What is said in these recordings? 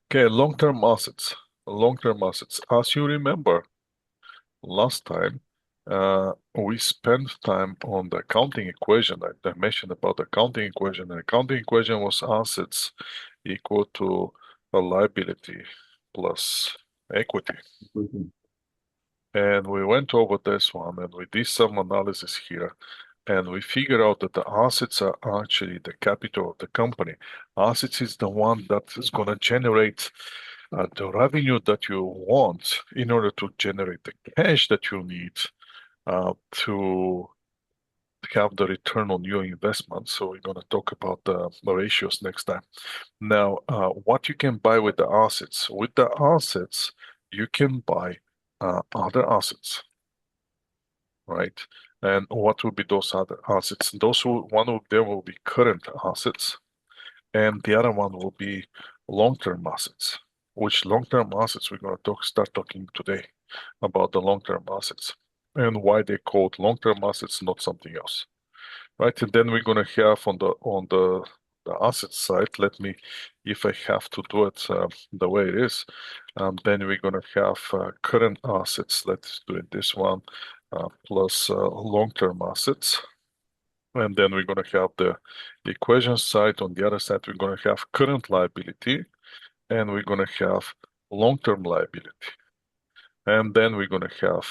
Okay, long-term assets. Long-term assets. As you remember, last time we spent time on the accounting equation. I mentioned about the accounting equation. The accounting equation was assets equal to a liability plus equity. Mhm. And we went over this one and we did some analysis here. And we figured out that the assets are actually the capital of the company. Assets is the one that is going to generate the revenue that you want in order to generate the cash that you need to have the return on your investment. So we're going to talk about the ratios next time. Now, what you can buy with the assets? With the assets, you can buy other assets, right? And what will be those other assets? One of them will be current assets, and the other one will be long-term assets. Which long-term assets we're going to start talking today about the long-term assets and why they called long-term assets, not something else, right? And then we're going to have on the asset side. Let me, if I have to do it the way it is, then we're going to have current assets. Let's do it this one plus long-term assets. And then we're going to have the equation side. On the other side, we're going to have current liability and we're going to have long-term liability. And then we're going to have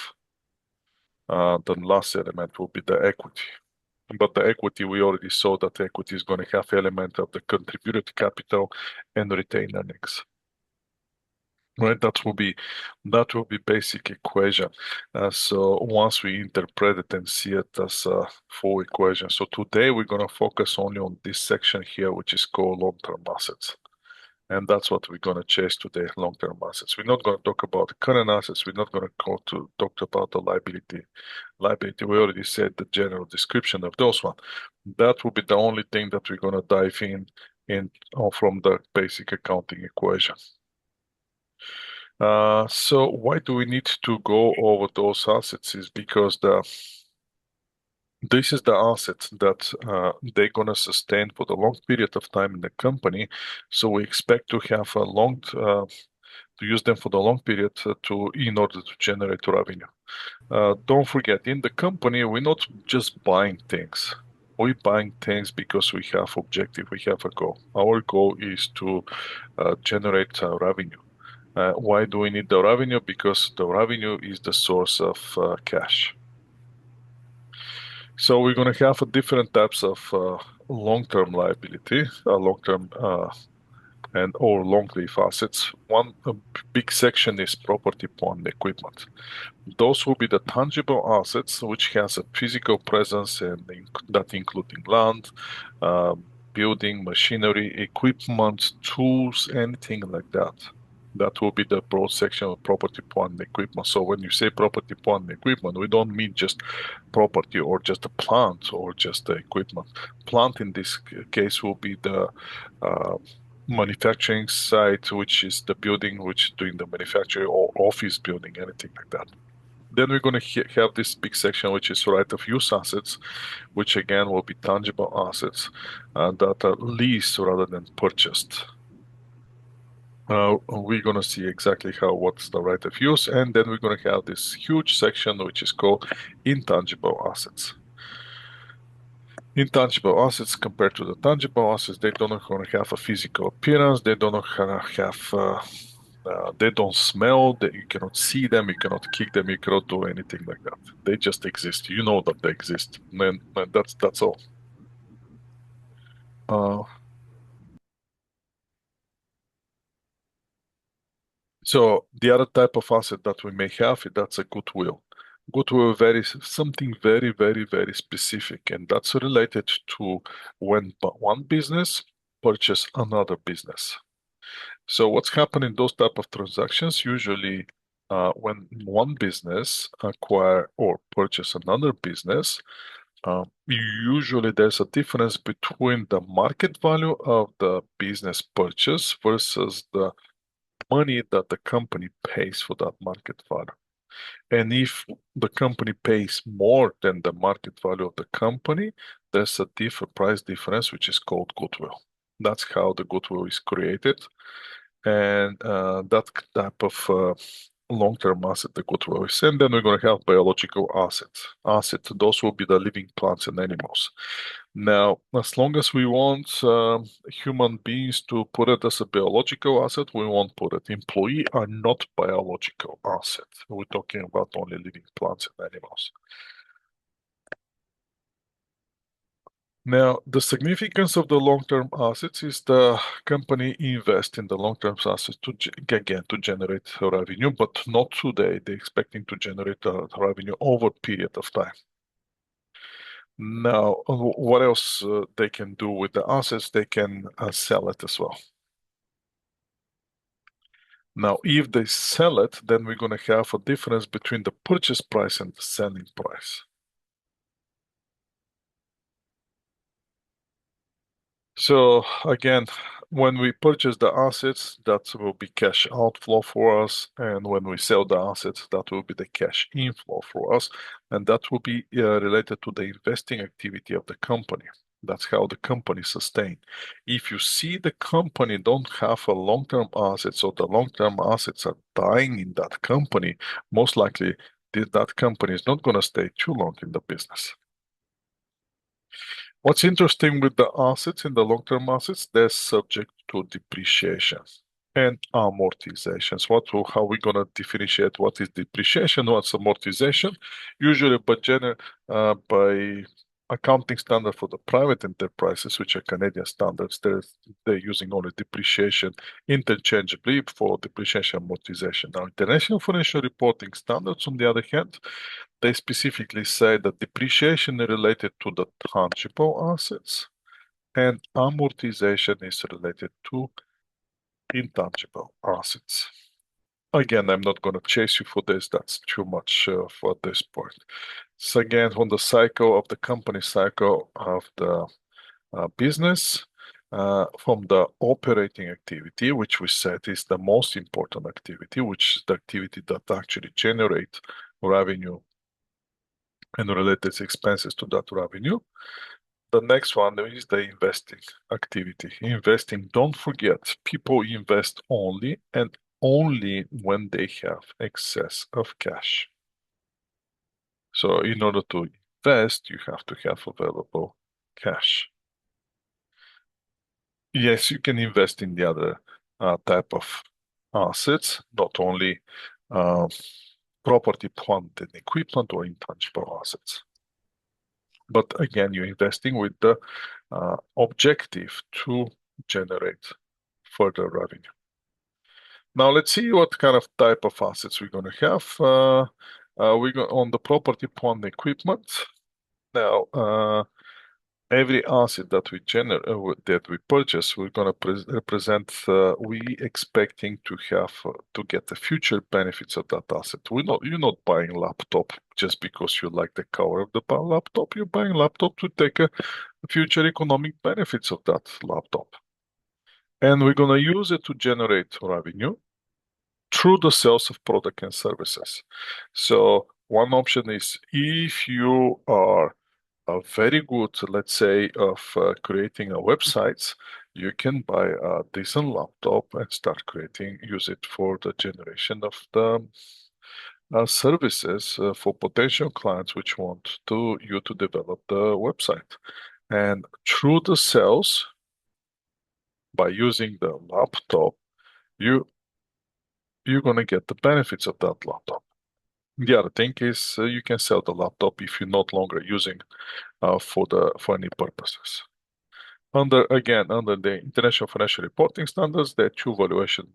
the last element will be the equity. But the equity, we already saw that the equity is going to have element of the contributed capital and retained earnings. Right, that will be basic equation. So once we interpret it and see it as a full equation. So today we're going to focus only on this section here, which is called long-term assets. And that's what we're going to chase today, long-term assets. We're not going to talk about the current assets. We're not going to go to talk about the liability. Liability, we already said the general description of those one. That will be the only thing that we're going to dive in from the basic accounting equation. So why do we need to go over those assets is because this is the asset that they're gonna sustain for the long period of time in the company. So we expect to have a to use them for the long period in order to generate revenue. Don't forget, in the company, we're not just buying things. We're buying things because we have objective, we have a goal. Our goal is to generate revenue. Why do we need the revenue? Because the revenue is the source of cash. So we're going to have different types of long-term liability, long-term and or long-lived assets. One big section is property, plant, equipment. Those will be the tangible assets which has a physical presence and that including land, building, machinery, equipment, tools, anything like that. That will be the broad section of property, plant, and equipment. So when you say property, plant, and equipment, we don't mean just property or just a plant or just the equipment. Plant in this case will be the uh, manufacturing site, which is the building which is doing the manufacturing or office building, anything like that. Then we're going to have this big section, which is right of use assets, which again will be tangible assets that are leased rather than purchased. We're going to see exactly what's the right of use, and then we're going to have this huge section which is called intangible assets. Intangible assets compared to the tangible assets, they don't going to have a physical appearance. They don't have. They don't smell. You cannot see them. You cannot kick them. You cannot do anything like that. They just exist. You know that they exist, and that's all. Uh, So the other type of asset that we may have, that's a goodwill. Goodwill something very, very, very specific, and that's related to when one business purchase another business. So what's happening in those type of transactions? Usually, when one business acquire or purchase another business, usually there's a difference between the market value of the business purchase versus the money that the company pays for that market value. And if the company pays more than the market value of the company, there's a different price difference, which is called goodwill. That's how the goodwill is created. and that type of long-term asset, the goodwill is. And then we're going to have biological assets. Those will be the living plants and animals. Now, as long as we want human beings to put it as a biological asset, we won't put it. Employee are not biological assets. We're talking about only living plants and animals. Now, the significance of the long-term assets is the company invest in the long-term assets to again to generate revenue, but not today. They're expecting to generate revenue over a period of time. Now, what else they can do with the assets? They can sell it as well. Now, if they sell it, then we're going to have a difference between the purchase price and the selling price. So again, when we purchase the assets, that will be cash outflow for us, and when we sell the assets, that will be the cash inflow for us, and that will be related to the investing activity of the company. That's how the company sustain. If you see the company don't have a long-term assets, or the long-term assets are dying in that company, most likely that company is not going to stay too long in the business. What's interesting with the assets in the long-term assets, they're subject to depreciation and amortizations. How we gonna differentiate what is depreciation, what's amortization? Usually, by accounting standard for the private enterprises, which are Canadian standards, they're using only depreciation interchangeably for depreciation amortization. Now, international financial reporting standards, on the other hand, they specifically say that depreciation is related to the tangible assets and amortization is related to intangible assets. Again, I'm not going to chase you for this. That's too much for this point. So again, on the cycle of the company cycle of the business, from the operating activity, which we said is the most important activity, which is the activity that actually generates revenue and related expenses to that revenue. The next one is the investing activity. Investing, don't forget, people invest only and only when they have excess of cash. So in order to invest, you have to have available cash. Yes, you can invest in the other type of assets, not only uh, property, plant, and equipment or intangible assets. But again, you're investing with the objective to generate further revenue. Now let's see what kind of type of assets we're going to have. We go on the property, plant, equipment. Now, every asset that we generate, that we purchase, we're going to represent. We expecting to have to get the future benefits of that asset. You're not buying laptop just because you like the cover of the laptop. You're buying laptop to take a future economic benefits of that laptop, and we're going to use it to generate revenue through the sales of product and services. So one option is if you are very good, let's say, of creating a websites, you can buy a decent laptop and start use it for the generation of the services for potential clients which want you to develop the website. And through the sales, by using the laptop, you're going to get the benefits of that laptop. The other thing is you can sell the laptop if you're not longer using for any purposes. Under the International Financial Reporting Standards, there are two valuation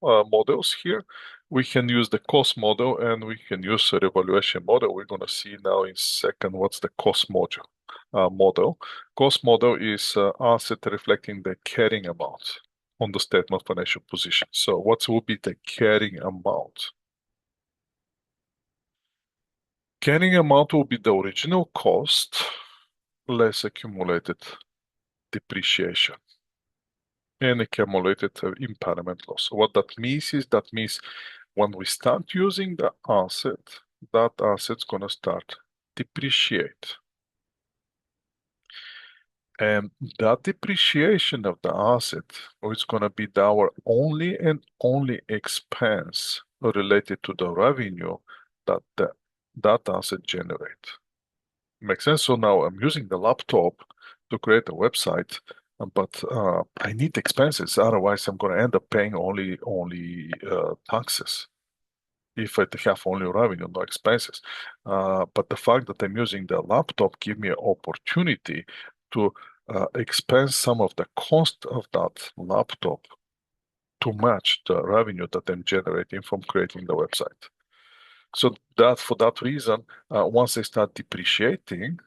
models here. We can use the cost model and we can use a revaluation model. We're going to see now in a second what's the cost model. Cost model is asset reflecting the carrying amount on the statement of financial position. So what will be the carrying amount? Carrying amount will be the original cost less accumulated depreciation and accumulated impairment loss. So what that means is when we start using the asset, that asset's gonna start depreciate. And that depreciation of the asset is going to be our only and only expense related to the revenue that that asset generate. Makes sense? So now I'm using the laptop to create a website, but I need expenses. Otherwise, I'm going to end up paying only taxes if I have only revenue, no expenses. But the fact that I'm using the laptop give me an opportunity to expense some of the cost of that laptop to match the revenue that I'm generating from creating the website. So that for that reason, once I start depreciating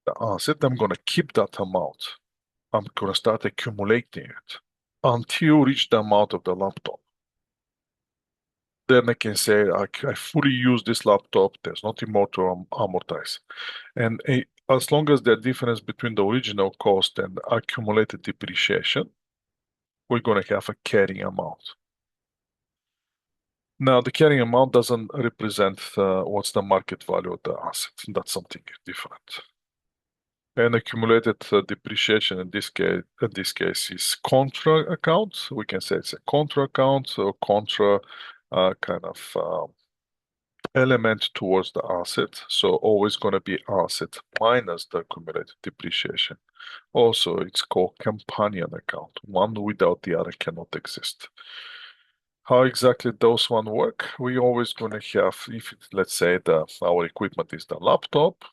the asset, I'm going to keep that amount. I'm going to start accumulating it until reach the amount of the laptop. Then I can say I fully use this laptop. There's nothing more to amortize. And as long as the difference between the original cost and accumulated depreciation, we're going to have a carrying amount. Now, the carrying amount doesn't represent what's the market value of the asset. That's something different. And accumulated depreciation in this case is contra account. We can say it's a contra account or contra kind of element towards the asset. So always going to be asset minus the accumulated depreciation. Also, it's called companion account. One without the other cannot exist. How exactly those one work? We always going to have, if let's say our equipment is the laptop,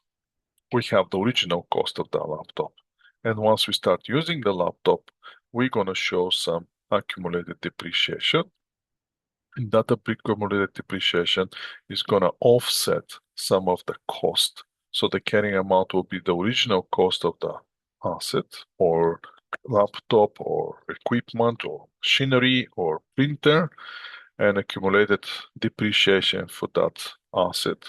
we have the original cost of the laptop. And once we start using the laptop, we're going to show some accumulated depreciation. And that accumulated depreciation is going to offset some of the cost. So the carrying amount will be the original cost of the asset or laptop or equipment or machinery or printer, and accumulated depreciation for that asset.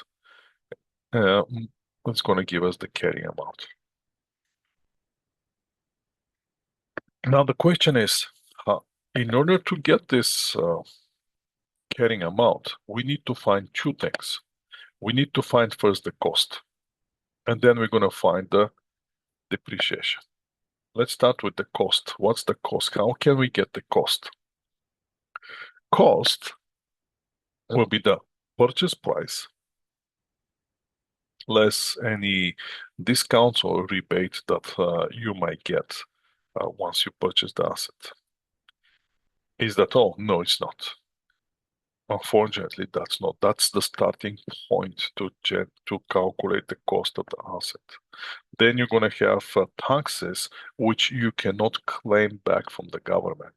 It's going to give us the carrying amount. Now the question is, in order to get this carrying amount, we need to find two things. We need to find first the cost, and then we're going to find the depreciation. Let's start with the cost. What's the cost? How can we get the cost? Cost will be the purchase price less any discounts or rebates that you might get once you purchase the asset. Is that all? No, it's not. Unfortunately, that's not. That's the starting point to calculate the cost of the asset. Then you're going to have taxes which you cannot claim back from the government.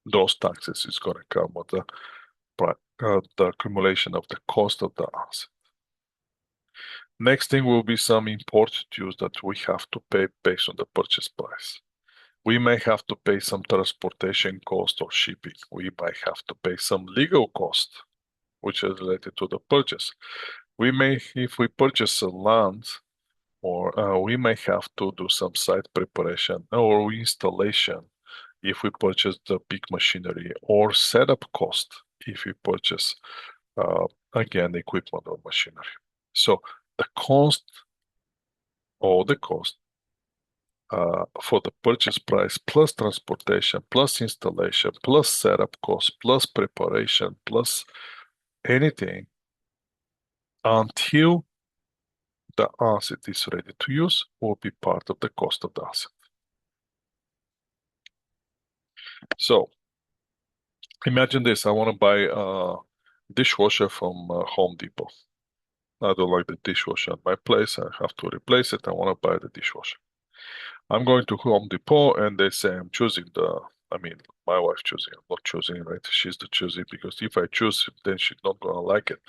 Those taxes is going to come with the accumulation of the cost of the asset. Next thing will be some import dues that we have to pay based on the purchase price. We may have to pay some transportation cost or shipping. We might have to pay some legal cost, which is related to the purchase. We may, if we purchase a land, or we may have to do some site preparation or installation if we purchase the big machinery, or setup cost if we purchase, again, equipment or machinery. So the cost, or the cost for the purchase price plus transportation plus installation plus setup cost plus preparation plus anything until the asset is ready to use will be part of the cost of the asset. So imagine this, I want to buy a dishwasher from Home Depot. I don't like the dishwasher at my place. I have to replace it. I want to buy the dishwasher. I'm going to Home Depot and they say I'm choosing my wife choosing. I'm not choosing, right? She's the choosing, because if I choose, then she's not gonna like it.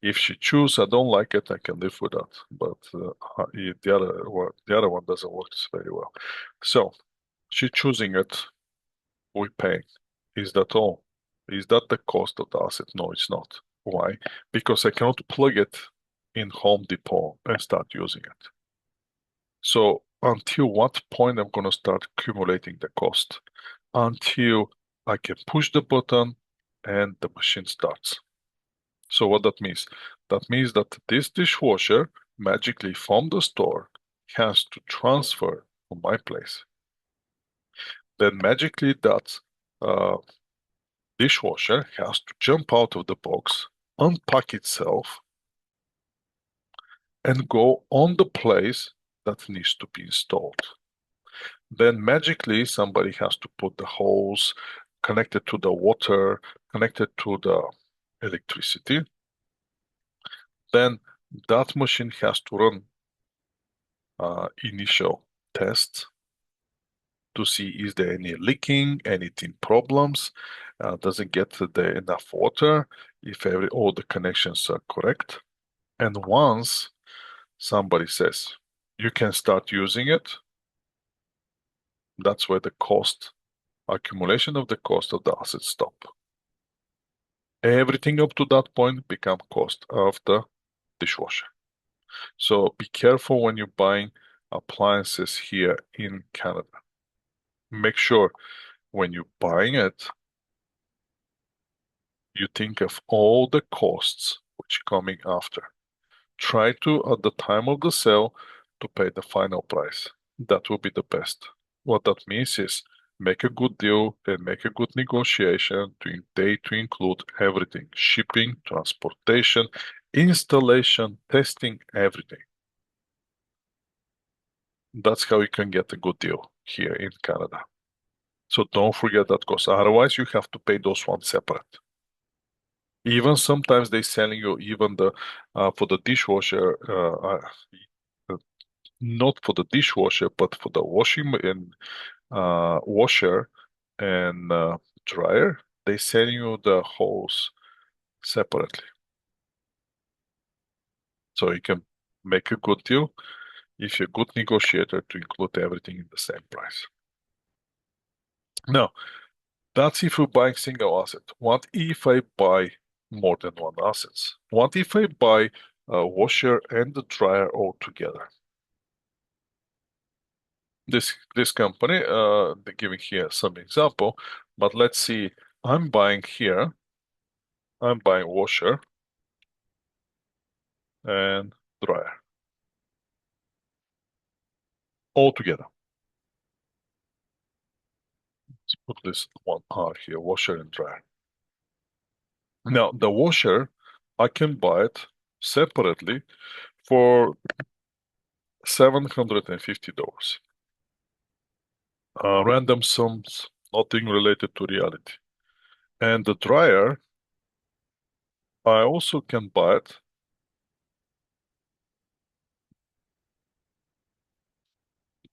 If she choose, I don't like it, I can live with that. But the other one doesn't work very well. So she choosing it, we pay. Is that all? Is that the cost of the asset? No, it's not. Why? Because I cannot plug it in Home Depot and start using it. So until what point I'm going to start accumulating the cost? Until I can push the button and the machine starts. So what that means? That means that this dishwasher magically from the store has to transfer on my place. Then magically that uh, dishwasher has to jump out of the box, unpack itself, and go on the place that needs to be installed. Then magically somebody has to put the hose connected to the water, connected to the electricity. Then that machine has to run initial tests to see is there any leaking, anything problems, does it get the enough water, if all the connections are correct. And once somebody says you can start using it, that's where the cost accumulation of the cost of the asset stop. Everything up to that point become cost of the dishwasher. So be careful when you're buying appliances here in Canada. Make sure when you're buying it, you think of all the costs which are coming after. Try to, at the time of the sale, to pay the final price. That will be the best. What that means is make a good deal and make a good negotiation to include everything: shipping, transportation, installation, testing, everything. That's how you can get a good deal here in Canada. So don't forget that cost. Otherwise, you have to pay those ones separate. Even sometimes they selling you even the for the dishwasher, not for the dishwasher, but for the washing and washer and dryer. They sell you the hose separately, so you can make a good deal if you're a good negotiator to include everything in the same price. Now, that's if you're buying single asset. What if I buy more than one assets? What if I buy a washer and the dryer all together? This company, they're giving here some example, but let's see. I'm buying here. I'm buying washer and dryer all together. Let's put this one R here, washer and dryer. Now the washer, I can buy it separately for $750. Random sums, nothing related to reality. And the dryer, I also can buy it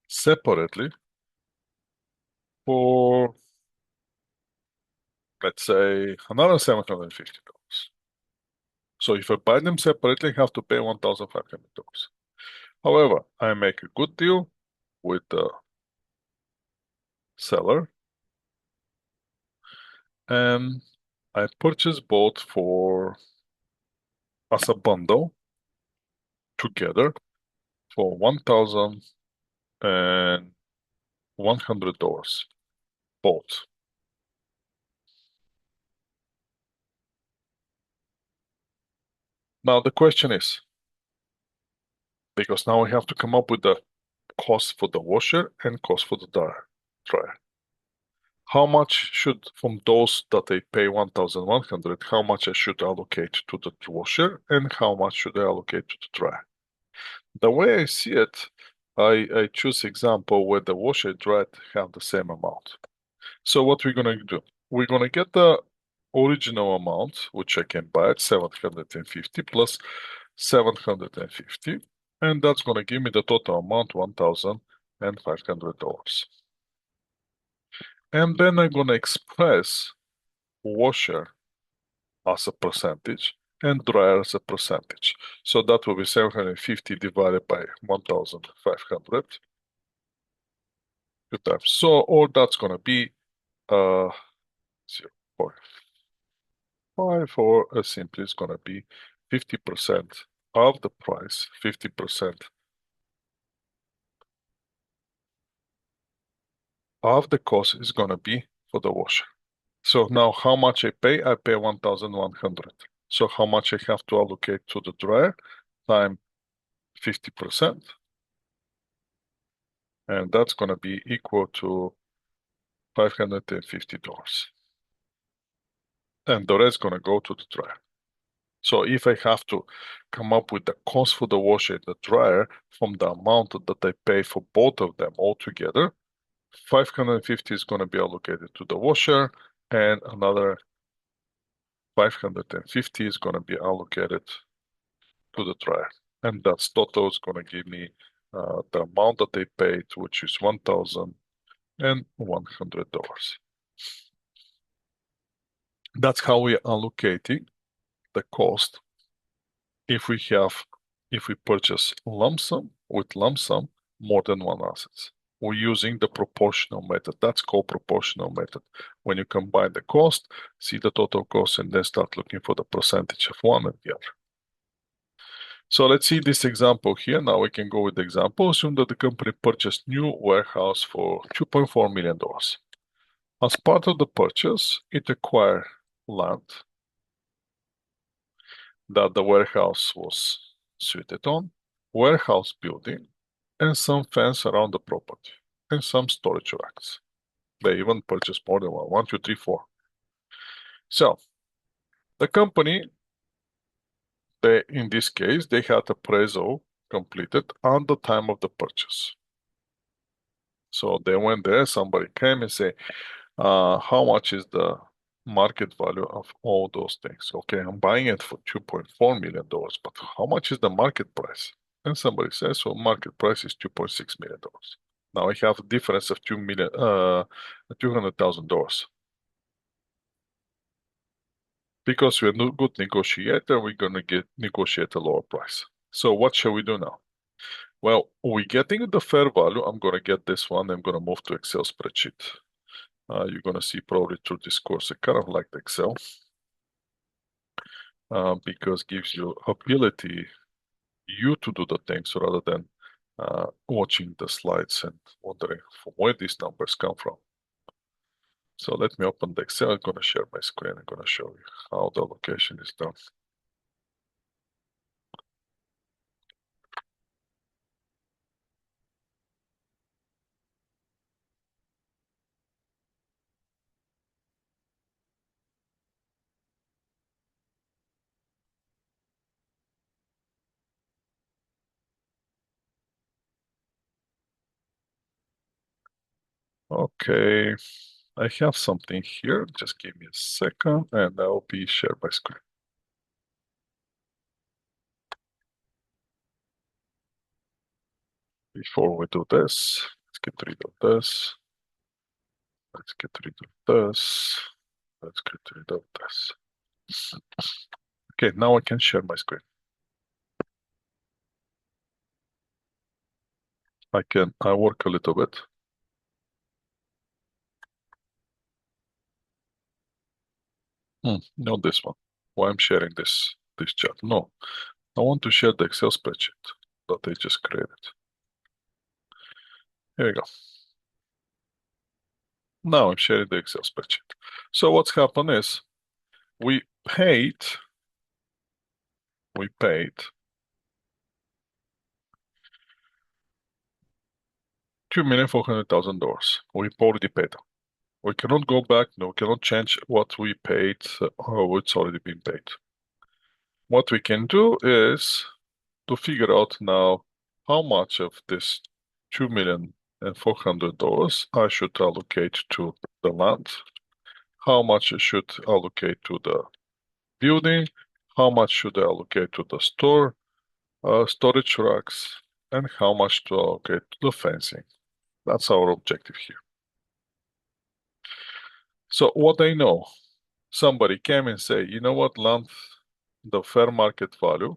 separately for, let's say, another $750. So if I buy them separately, I have to pay $1,500. However, I make a good deal with the seller and I purchase both for as a bundle together for $1,100 both. Now the question is, because now we have to come up with the cost for the washer and cost for the dryer. How much should, from those that they pay 1,100, how much I should allocate to the washer and how much should I allocate to the dryer? The way I see it, I choose example where the washer and dryer have the same amount. So what we're gonna do? We're gonna get the original amount, which I can buy at 750 plus 750, and that's gonna give me the total amount $1,500. And then I'm gonna express washer as a percentage and dryer as a percentage. So that will be 750 divided by 1,500 two times. So all that's gonna be 0.5, or simply it's gonna be 50% of the price, 50% of the cost is gonna be for the washer. So now how much I pay? I pay 1,100. So how much I have to allocate to the dryer? Time 50%. and that's going to be equal to $550. And the rest is going to go to the dryer. So if I have to come up with the cost for the washer and the dryer from the amount that I pay for both of them altogether, 550 is going to be allocated to the washer, and another 550 is going to be allocated to the dryer. And that's total is going to give me the amount that they paid, which is $1,100. That's how we are allocating the cost if we purchase lump sum with lump sum more than one assets. We're using the proportional method. That's called proportional method. When you combine the cost, see the total cost, and then start looking for the percentage of one and the other. So let's see this example here. Now we can go with the example. Assume that the company purchased new warehouse for $2.4 million. As part of the purchase, it acquired land that the warehouse was suited on, warehouse building, and some fence around the property, and some storage racks. They even purchased more than one, two, three, four. So the company, in this case, they had appraisal completed on the time of the purchase. So they went there, somebody came and say, how much is the market value of all those things? Okay, I'm buying it for $2.4 million, but how much is the market price? And somebody says, well, market price is $2.6 million. Now I have a difference of $200,000. Because we're a good negotiator, we're gonna negotiate a lower price. So what shall we do now? Well, we're getting the fair value. I'm gonna get this one. I'm gonna move to Excel spreadsheet. You're gonna see probably through this course, I kind of like the Excel because gives you ability you to do the things rather than watching the slides and wondering from where these numbers come from. So let me open the Excel. I'm gonna share my screen. I'm gonna show you how the allocation is done. Okay, I have something here. Just give me a second and I'll be share my screen. Before we do this, let's get rid of this. Let's get rid of this. Let's get rid of this. Okay, now I can share my screen. I work a little bit. Not this one. Why I'm sharing this chat? No, I want to share the Excel spreadsheet that I just created. Here we go. Now I'm sharing the Excel spreadsheet. So what's happened is we paid $2,400,000. We've already paid. We cannot go back. No, we cannot change what we paid or it's already been paid. What we can do is to figure out now how much of this $2,400,000 I should allocate to the land, how much I should allocate to the building, how much should I allocate to the storage racks, and how much to allocate to the fencing. That's our objective here. So what I know, somebody came and say, you know what, land, the fair market value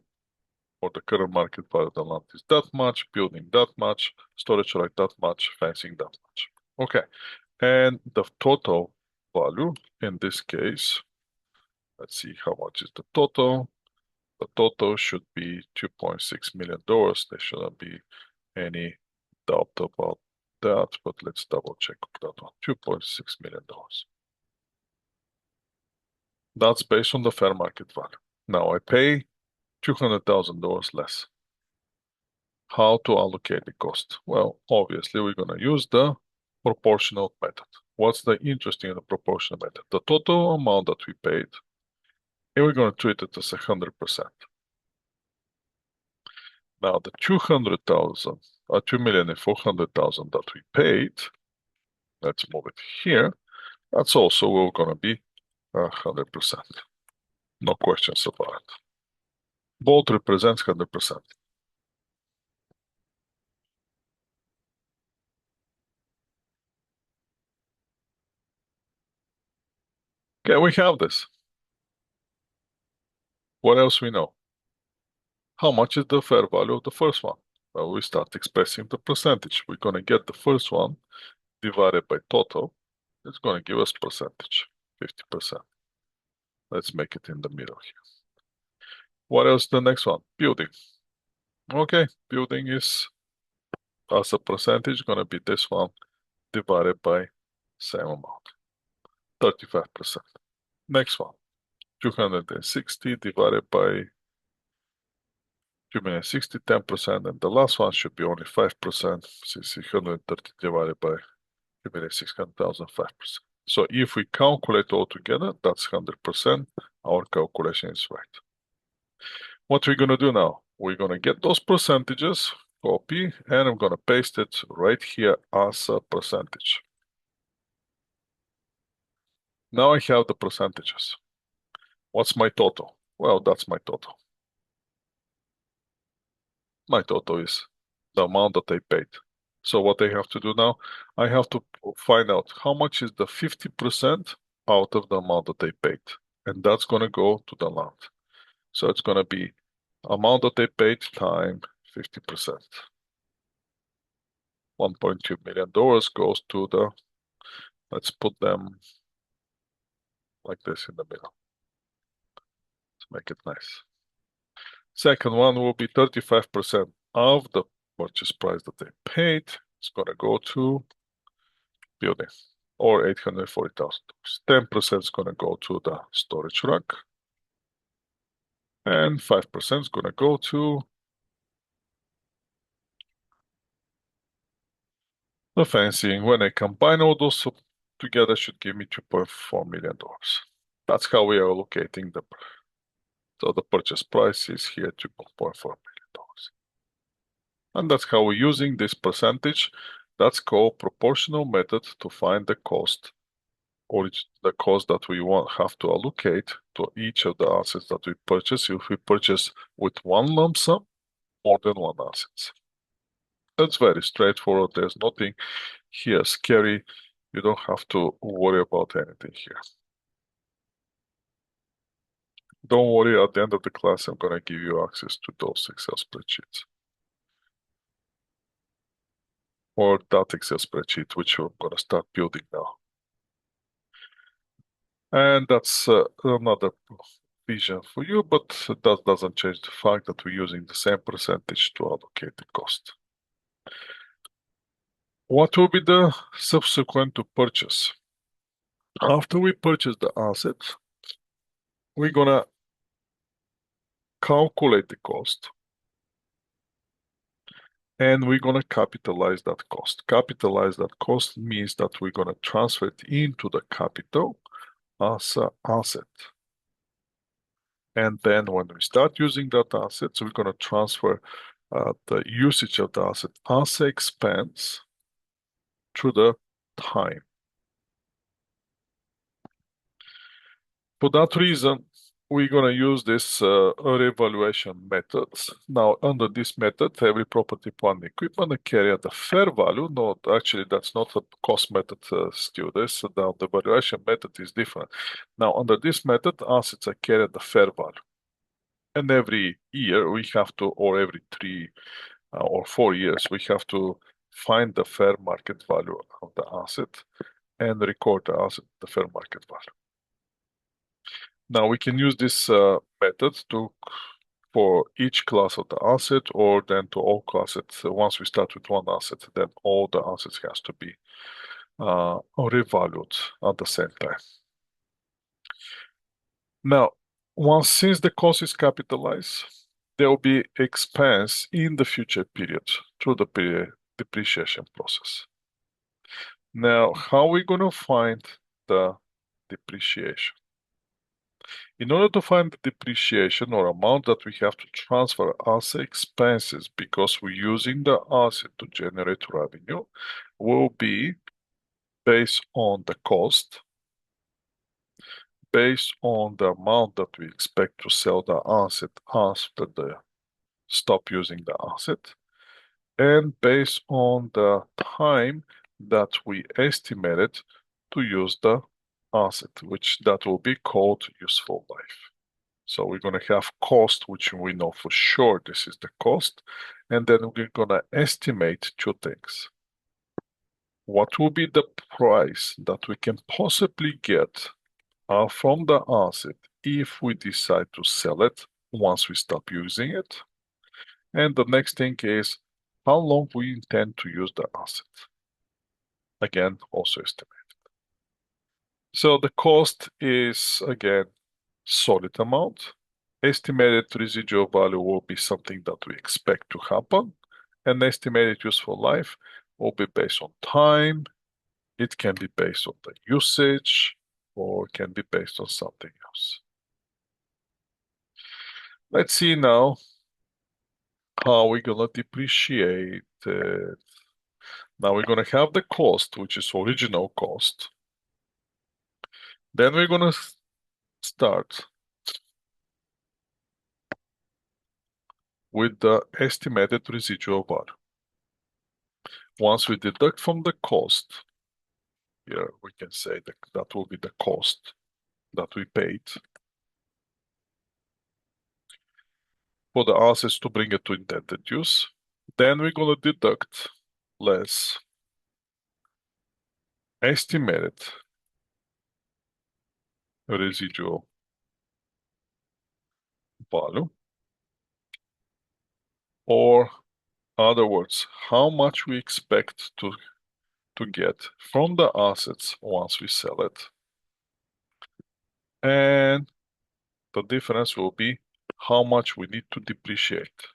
or the current market value of the land is that much, building that much, storage rack that much, fencing that much. Okay, and the total value in this case, let's see how much is the total. The total should be $2.6 million. There shouldn't be any doubt about that, but let's double check that one. $2.6 million. That's based on the fair market value. Now I pay $200,000 less. How to allocate the cost? Well, obviously, we're going to use the proportional method. What's the interesting in the proportional method? The total amount that we paid, and we're going to treat it as 100%. Now, the 200,000, 2,400,000 that we paid, let's move it here. That's also going to be 100%. No questions about it. Both represents 100%. Okay, we have this. What else we know? How much is the fair value of the first one? Well, we start expressing the percentage. We're going to get the first one divided by total. It's going to give us percentage, 50%. Let's make it in the middle here. What else? The next one, building. Okay, building is as a percentage going to be this one divided by same amount, 35%. Next one, 260 divided by 2,060, 10%, and the last one should be only 5%, 630 divided by 2,600,000, 5%. So if we calculate all together, that's 100%. Our calculation is right. What we're going to do now, we're going to get those percentages, copy, and I'm going to paste it right here as a percentage. Now I have the percentages. What's my total? Well, that's my total. My total is the amount that I paid. So what I have to do now, I have to find out how much is the 50% out of the amount that I paid. And that's going to go to the land. So it's going to be amount that I paid times 50%. $1.2 million goes to the, let's put them like this in the middle to make it nice. Second one will be 35% of the purchase price that they paid. It's going to go to building, or $840,000. 10% is going to go to the storage rack, and 5% is going to go to the fencing. When I combine all those together, should give me $2.4 million. That's how we are allocating the. So the purchase price is here $2.4 million. And that's how we're using this percentage. That's called proportional method to find the cost, or the cost that we have to allocate to each of the assets that we purchase if we purchase with one lump sum, more than one asset. That's very straightforward. There's nothing here scary. You don't have to worry about anything here. Don't worry, at the end of the class, I'm going to give you access to those Excel spreadsheets. Or that Excel spreadsheet, which we're going to start building now. And that's another vision for you, but that doesn't change the fact that we're using the same percentage to allocate the cost. What will be the subsequent to purchase? After we purchase the asset, we're gonna calculate the cost and we're gonna capitalize that cost. Capitalize that cost means that we're gonna transfer it into the capital as an asset. And then when we start using that asset, so we're gonna transfer the usage of the asset as an expense through the time. For that reason, we're going to use this revaluation method. Now, under this method, every property, plant, and equipment carry at the fair value. No, actually, that's not a cost method, students. Now, the valuation method is different. Now, under this method, assets are carried at the fair value. And every year, we have to, or every 3 or 4 years, we have to find the fair market value of the asset and record the asset, the fair market value. Now we can use this method for each class of the asset, or then to all classes. Once we start with one asset, then all the assets has to be revalued at the same time. Now, since the cost is capitalized, there will be expense in the future period through the depreciation process. Now, how are we going to find the depreciation? In order to find the depreciation or amount that we have to transfer as expenses because we're using the asset to generate revenue will be based on the cost, based on the amount that we expect to sell the asset after the stop using the asset, and based on the time that we estimated to use the asset, which that will be called useful life. So we're going to have cost, which we know for sure this is the cost, and then we're going to estimate two things. What will be the price that we can possibly get from the asset if we decide to sell it once we stop using it? And the next thing is how long we intend to use the asset. Again, also estimate. So the cost is, again, solid amount. Estimated residual value will be something that we expect to happen. And estimated useful life will be based on time. It can be based on the usage, or it can be based on something else. Let's see now how we're gonna depreciate it. Now we're gonna have the cost, which is original cost. Then we're gonna start with the estimated residual value. Once we deduct from the cost, here we can say that that will be the cost that we paid for the assets to bring it to intended use. Then we're gonna deduct less estimated residual value, or other words, how much we expect to get from the assets once we sell it. And the difference will be how much we need to depreciate.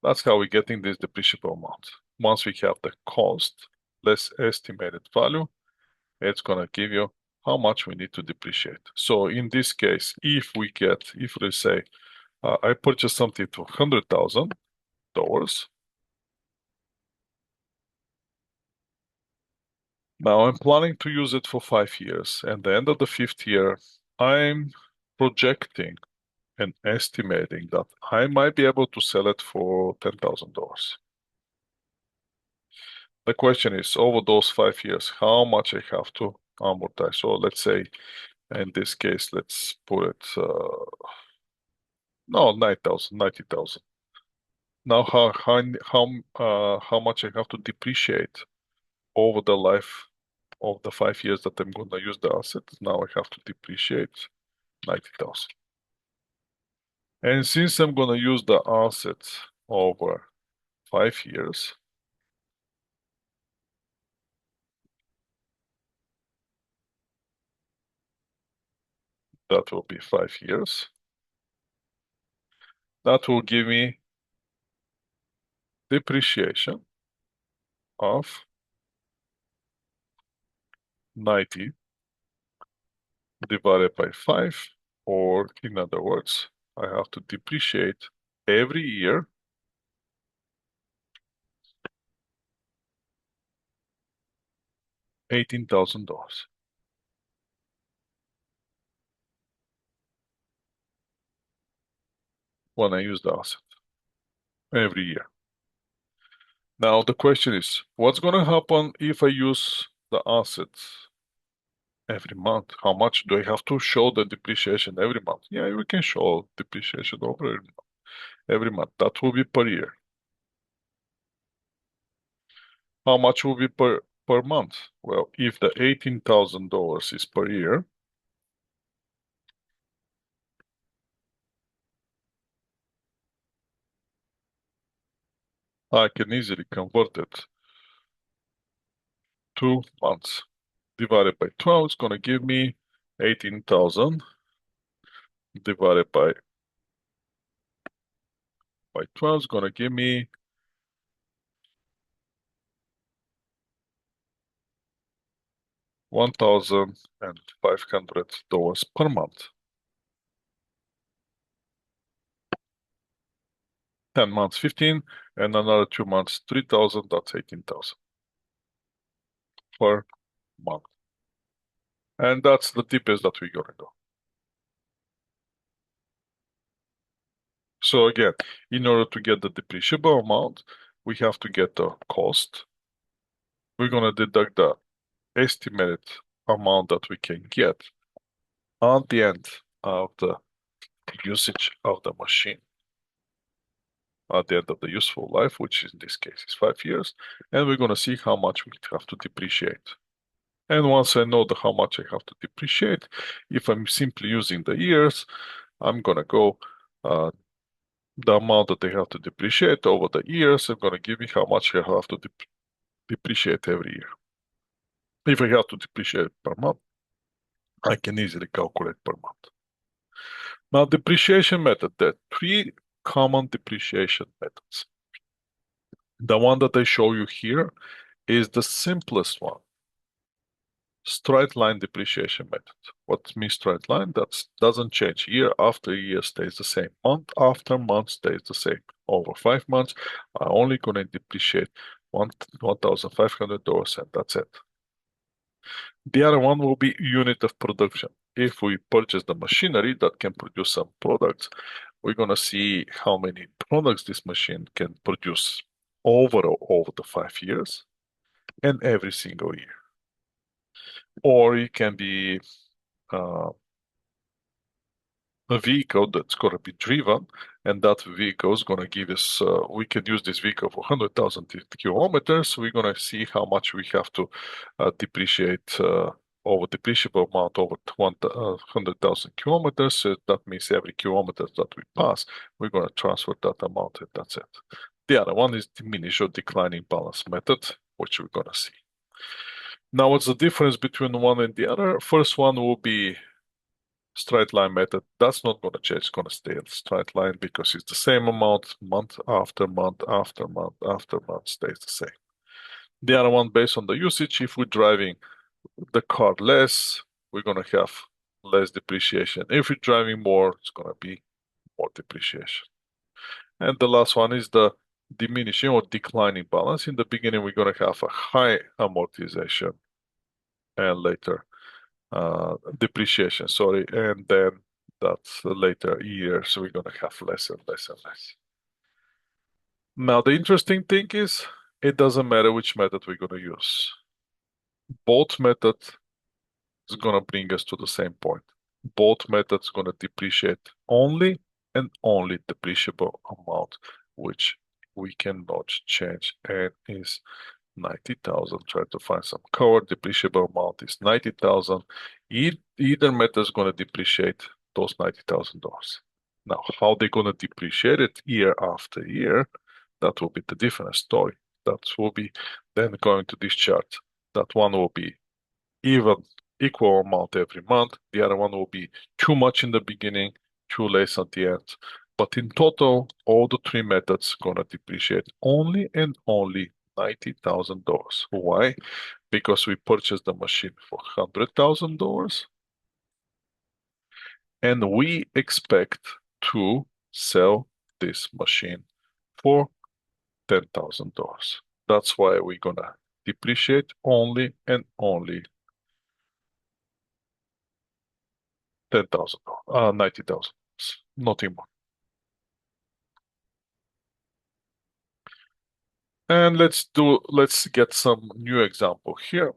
That's how we're getting this depreciable amount. Once we have the cost less estimated value, it's gonna give you how much we need to depreciate. So in this case, if we say, I purchased something for $100,000, now I'm planning to use it for 5 years. And at the end of the fifth year, I'm projecting and estimating that I might be able to sell it for $10,000. The question is, over those 5 years, how much I have to amortize? So let's say, in this case, let's put it, no, 9,000, 90,000. Now, how much I have to depreciate over the life of the 5 years that I'm going to use the asset? Now I have to depreciate 90,000. And since I'm going to use the asset over 5 years, that will be 5 years. That will give me depreciation of 90 divided by 5, or in other words, I have to depreciate every year $18,000 when I use the asset every year. Now the question is, what's going to happen if I use the assets every month? How much do I have to show the depreciation every month? Yeah, we can show depreciation over every month. That will be per year. How much will be per month? Well, if the $18,000 is per year, I can easily convert it to months. divided by 12 is going to give me 18,000 divided by 12 is going to give me $1,500 per month. 10 months, 15, and another 2 months, 3,000, that's 18,000 per month. And that's the deepest that we're gonna go. So again, in order to get the depreciable amount, we have to get the cost. We're gonna deduct the estimated amount that we can get at the end of the usage of the machine, at the end of the useful life, which in this case is 5 years, and we're gonna see how much we have to depreciate. And once I know how much I have to depreciate, if I'm simply using the years, I'm gonna go the amount that they have to depreciate over the years. I'm gonna give me how much I have to depreciate every year. If I have to depreciate per month, I can easily calculate per month. Now, depreciation method, there are three common depreciation methods. The one that I show you here is the simplest one. Straight line depreciation method. What means straight line? That doesn't change. Year after year stays the same. Month after month stays the same. Over 5 months, I'm only going to depreciate $1,500 and that's it. The other one will be unit of production. If we purchase the machinery that can produce some products, we're going to see how many products this machine can produce over the 5 years and every single year. Or it can be uh, a vehicle that's going to be driven, and that vehicle is going to give us, we can use this vehicle for 100,000 kilometers. We're going to see how much we have to depreciate over depreciable amount over 100,000 kilometers. So that means every kilometer that we pass, we're going to transfer that amount, and that's it. The other one is diminish or declining balance method, which we're going to see. Now, what's the difference between one and the other? First one will be straight line method. That's not going to change. It's going to stay a straight line because it's the same amount month after month after month after month stays the same. The other one based on the usage, if we're driving the car less, we're going to have less depreciation. If we're driving more, it's going to be more depreciation. And the last one is the diminishing or declining balance. In the beginning, we're going to have a high amortization and later depreciation, sorry, and then that's later years we're gonna have less and less and less. Now the interesting thing is it doesn't matter which method we're gonna use. Both methods is gonna bring us to the same point. Both methods gonna depreciate only and only depreciable amount, which we cannot change and is 90,000. Try to find some cover. Depreciable amount is 90,000. Either method is going to depreciate those $90,000. Now, how they're going to depreciate it year after year, that will be the different story. That will be then going to this chart. That one will be even equal amount every month. The other one will be too much in the beginning, too less at the end. But in total, all the three methods gonna depreciate only and only $90,000. Why? Because we purchased the machine for $100,000 and we expect to sell this machine for $10,000. That's why we're gonna depreciate only and only $10,000, $90,000, nothing more. And let's get some new example here.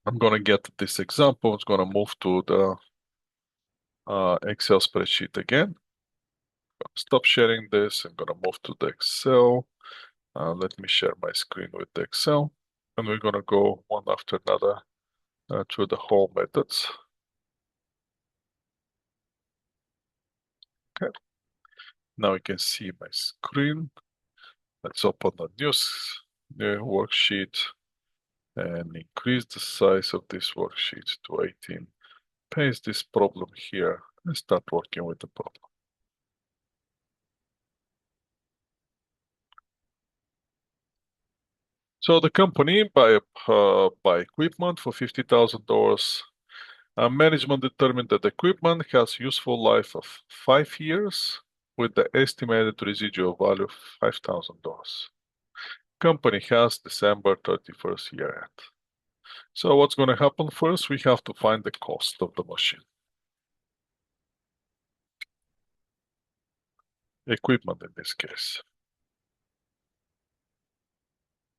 I'm gonna get this example. It's gonna move to the Excel spreadsheet again. Stop sharing this. I'm gonna move to the Excel. Let me share my screen with the Excel, and we're gonna go one after another through the whole methods. Okay. Now you can see my screen. Let's open the new worksheet. and increase the size of this worksheet to 18. Paste this problem here and start working with the problem. So the company buy equipment for $50,000. Management determined that the equipment has useful life of 5 years with the estimated residual value of $5,000. Company has December 31st year end. So what's going to happen first? We have to find the cost of the machine. Equipment in this case.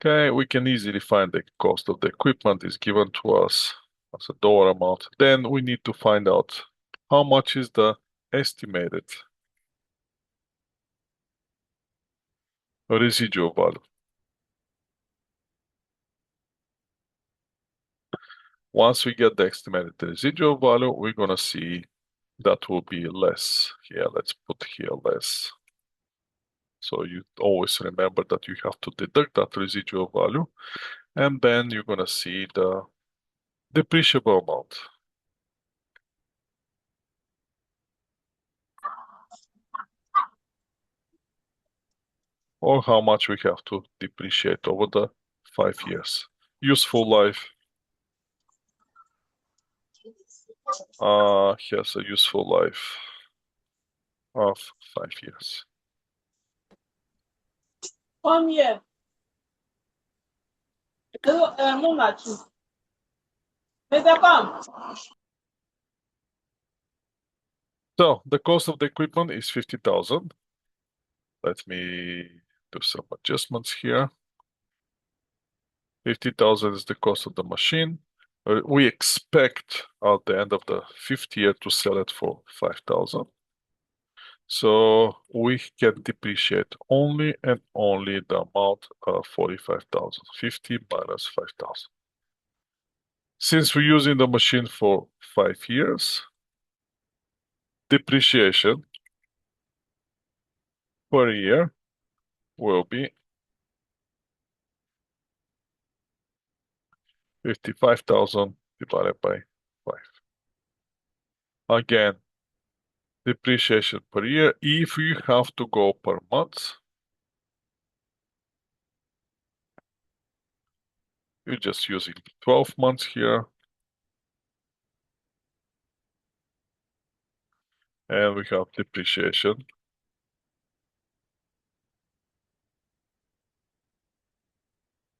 Okay, we can easily find the cost of the equipment is given to us as a dollar amount. Then we need to find out how much is the estimated residual value. Once we get the estimated residual value, we're gonna see that will be less. Here, let's put here less. So you always remember that you have to deduct that residual value, and then you're gonna see the depreciable amount. Or how much we have to depreciate over the 5 years. Useful life has a useful life of 5 years. Come here. No, not you. Mr. Come. So the cost of the equipment is 50,000. Let me do some adjustments here. 50,000 is the cost of the machine. We expect at the end of the 5th year to sell it for 5,000. So we can depreciate only and only the amount of 45,000. 50 minus 5,000. Since we're using the machine for 5 years, depreciation per year will be 55,000 divided by 5. Again, depreciation per year. If you have to go per month, you're just using 12 months here. And we have depreciation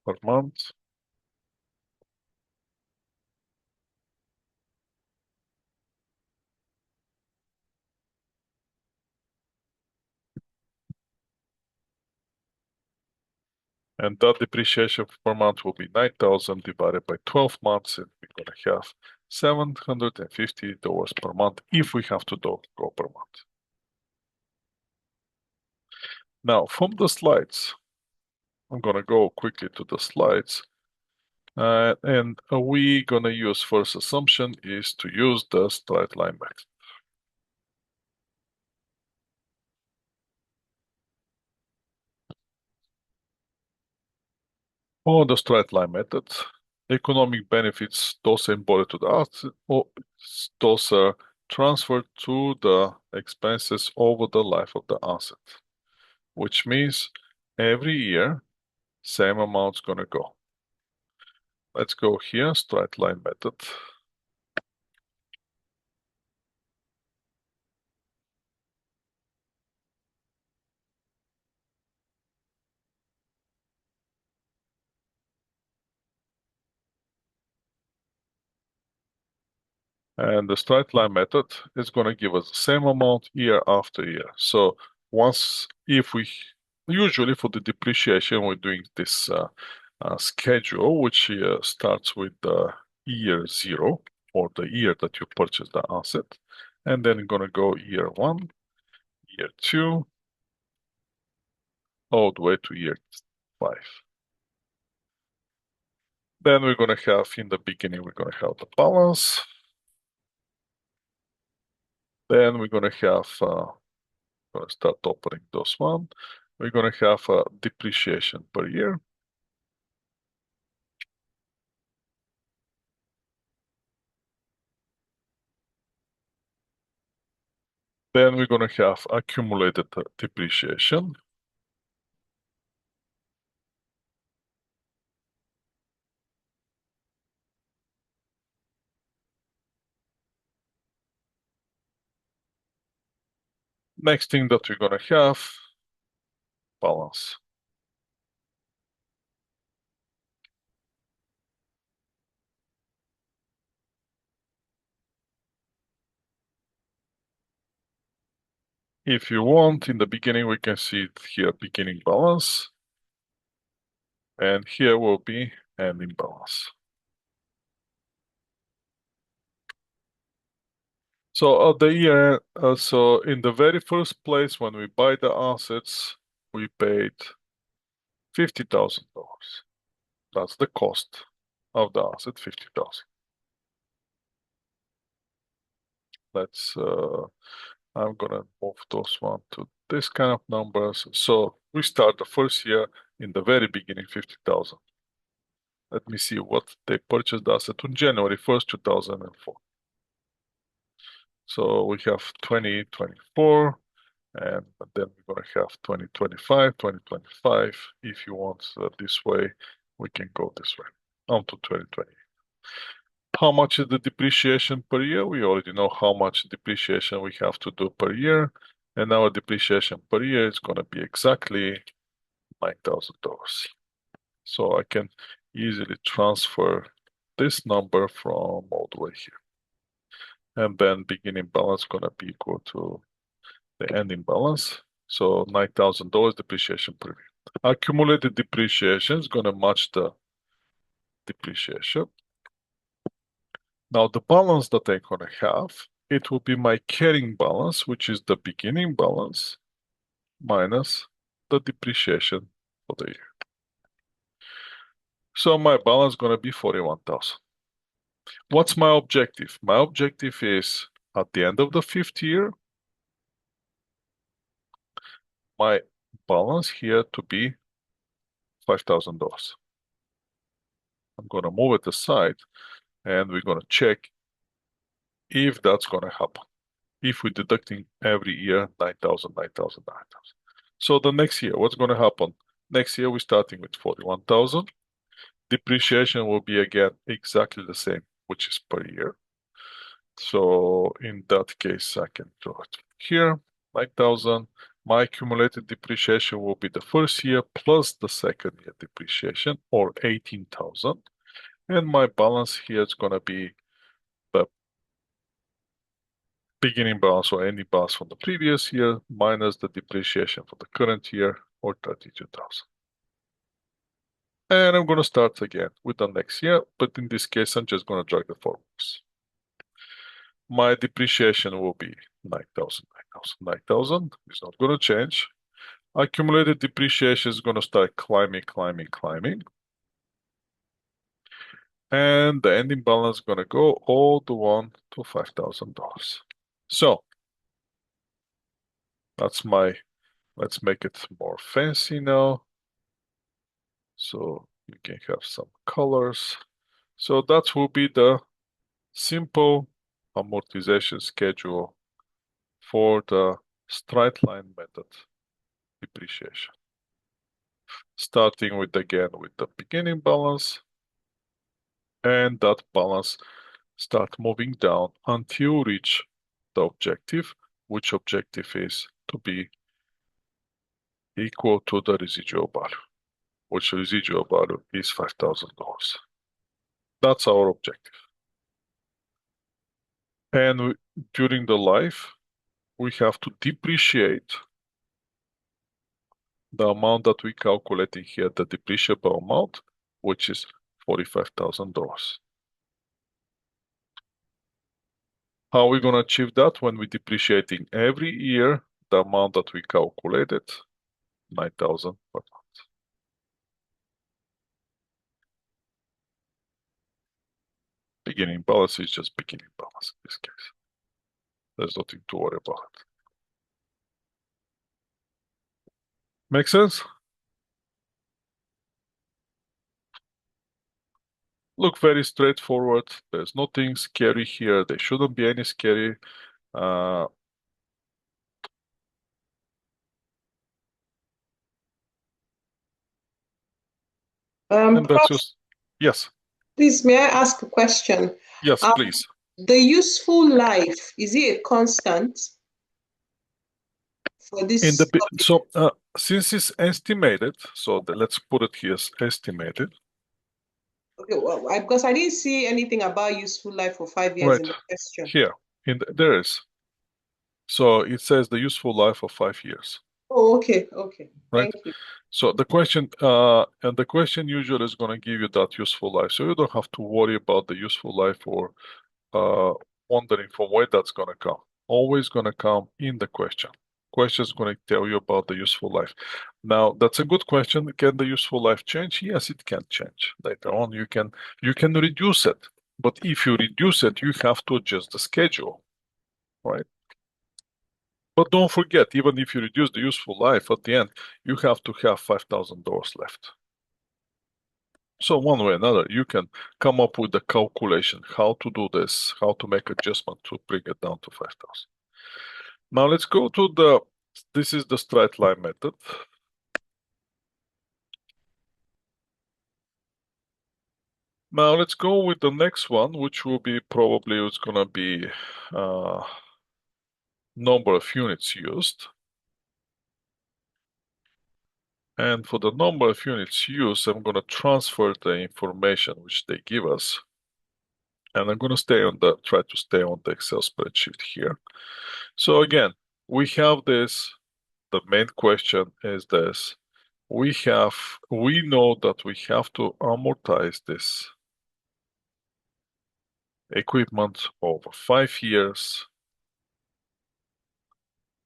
per month. And that depreciation per month will be 9,000 divided by 12 months, and we're going to have $750 per month if we have to go per month. Now, from the slides, I'm going to go quickly to the slides. And we're going to use first assumption is to use the straight line method. For the straight line method, economic benefits, those embodied to the asset, or those are transferred to the expenses over the life of the asset, which means every year, same amount's gonna go. Let's go here, straight line method. And the straight line method is going to give us the same amount year after year. So usually for the depreciation, we're doing this schedule, which starts with the year 0 or the year that you purchase the asset. And then you're going to go year 1, year 2, all the way to year 5. Then we're going to have, in the beginning, we're going to have the balance. Then we're going to have going to start opening those one. We're going to have a depreciation per year. Then we're going to have accumulated depreciation. Next thing that we're going to have, balance. If you want, in the beginning, we can see it here, beginning balance, and here will be ending balance. So at the year, so in the very first place, when we buy the assets, we paid $50,000. That's the cost of the asset, 50,000. Let's, I'm gonna move those one to this kind of numbers. So we start the first year in the very beginning, 50,000. Let me see what they purchased the asset on January 1st, 2004. So we have 2024, and then we're gonna have 2025, 2025. If you want this way, we can go this way on to 2020. How much is the depreciation per year? We already know how much depreciation we have to do per year, and our depreciation per year is gonna be exactly $9,000. So I can easily transfer this number from all the way here. And then beginning balance gonna be equal to the ending balance. So $9,000 depreciation per year. Accumulated depreciation is gonna match the depreciation. Now the balance that I'm gonna have, it will be my carrying balance, which is the beginning balance minus the depreciation for the year. So my balance is gonna be 41,000. What's my objective? My objective is at the end of the fifth year, my balance here to be $5,000. I'm gonna move it aside and we're gonna check if that's gonna happen. If we're deducting every year 9,000, 9,000, 9,000. So the next year, what's gonna happen? Next year we're starting with 41,000. Depreciation will be again exactly the same, which is per year. So in that case, I can draw it here, 9,000. My accumulated depreciation will be the first year plus the second year depreciation, or 18,000. And my balance here is gonna be the beginning balance or ending balance from the previous year minus the depreciation for the current year, or 32,000. And I'm gonna start again with the next year, but in this case, I'm just gonna drag the formulas. My depreciation will be 9,000, 9,000, 9,000. It's not gonna change. Accumulated depreciation is gonna start climbing, climbing, climbing. And the ending balance is gonna go all the way to $5,000. So that's my, let's make it more fancy now. So you can have some colors. So that will be the simple amortization schedule for the straight line method depreciation. Starting with again with the beginning balance, and that balance start moving down until reach the objective, which objective is to be equal to the residual value, which residual value is $5,000. That's our objective. And during the life, we have to depreciate the amount that we calculating here, the depreciable amount, which is $45,000. How are we going to achieve that? When we depreciating every year the amount that we calculated, 9,000 per month. Beginning balance is just beginning balance in this case. There's nothing to worry about. Make sense? Look very straightforward. There's nothing scary here. There shouldn't be any scary. Uh, And that's Prof, just, yes, please, may I ask a question? yes, Um, please. the useful life, is it a constant for In the this topic? so since it's estimated, so let's put it here as estimated, Okay, well, because I didn't see anything about useful life for 5 years right in the question. here. There is. So it says the useful life of 5 years, Oh, okay, okay. right? Thank you. So the question usually is going to give you that useful life. So you don't have to worry about the useful life or uh, wondering from where that's going to come. Always going to come in the question. Question is going to tell you about the useful life. Now, that's a good question. Can the useful life change? Yes, it can change. Later on, you can reduce it. But if you reduce it, you have to adjust the schedule, right? But don't forget, even if you reduce the useful life at the end, you have to have $5,000 left. So one way or another, you can come up with the calculation, how to do this, how to make adjustment to bring it down to 5,000. Now let's go to this is the straight line method. Now let's go with the next one, which will be probably it's gonna be uh, number of units used. And for the number of units used, I'm gonna transfer the information which they give us. And I'm gonna try to stay on the Excel spreadsheet here. So again, we have this, the main question is this. We know that we have to amortize this equipment over 5 years.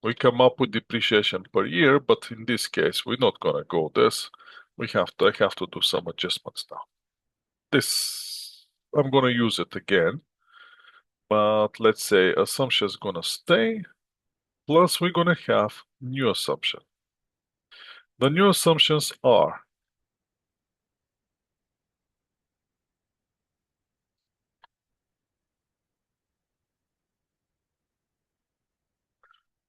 We come up with depreciation per year, but in this case, we're not gonna go this. I have to do some adjustments now. This, I'm gonna use it again, but let's say assumption is gonna stay, plus we're gonna have new assumption. The new assumptions are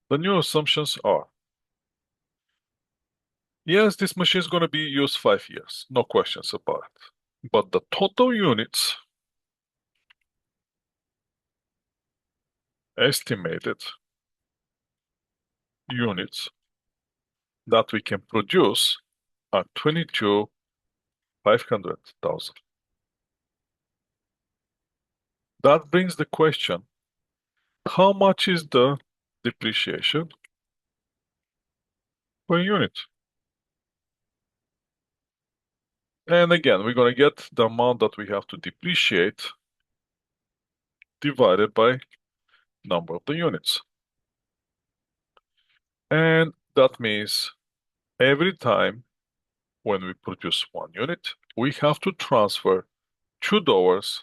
the new assumptions are yes, this machine is going to be used 5 years, no questions about it. But the total units estimated units that we can produce are 22,500,000. That brings the question, how much is the depreciation per unit? And again, we're going to get the amount that we have to depreciate divided by number of the units. And that means every time when we produce 1 unit, we have to transfer $2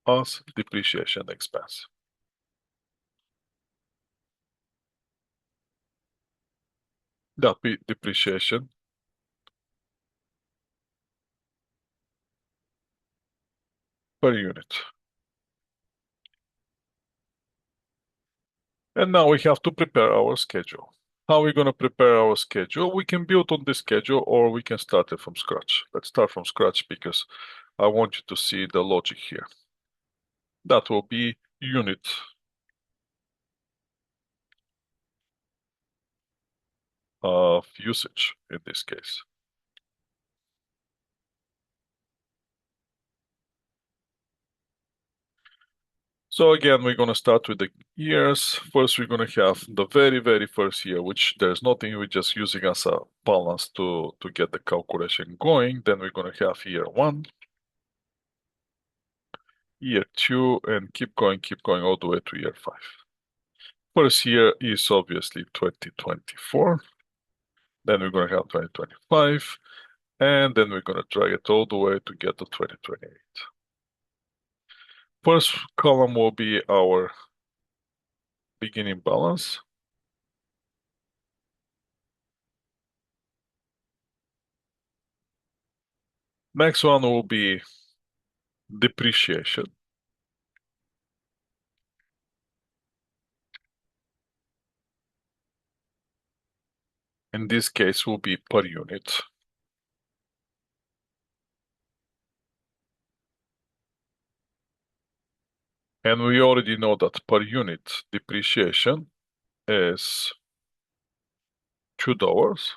as depreciation expense. That be depreciation per unit. And now we have to prepare our schedule. How are we going to prepare our schedule? We can build on this schedule or we can start it from scratch. Let's start from scratch because I want you to see the logic here. That will be unit of usage in this case. So again, we're going to start with the years. First, we're going to have the very, very first year, which there's nothing, we're just using as a balance to get the calculation going. Then we're going to have year one, year two, and keep going all the way to year five. First year is obviously 2024. Then we're going to have 2025, and then we're going to drag it all the way to get to 2028. First column will be our beginning balance. Next one will be depreciation. In this case will be per unit. And we already know that per unit depreciation is $2.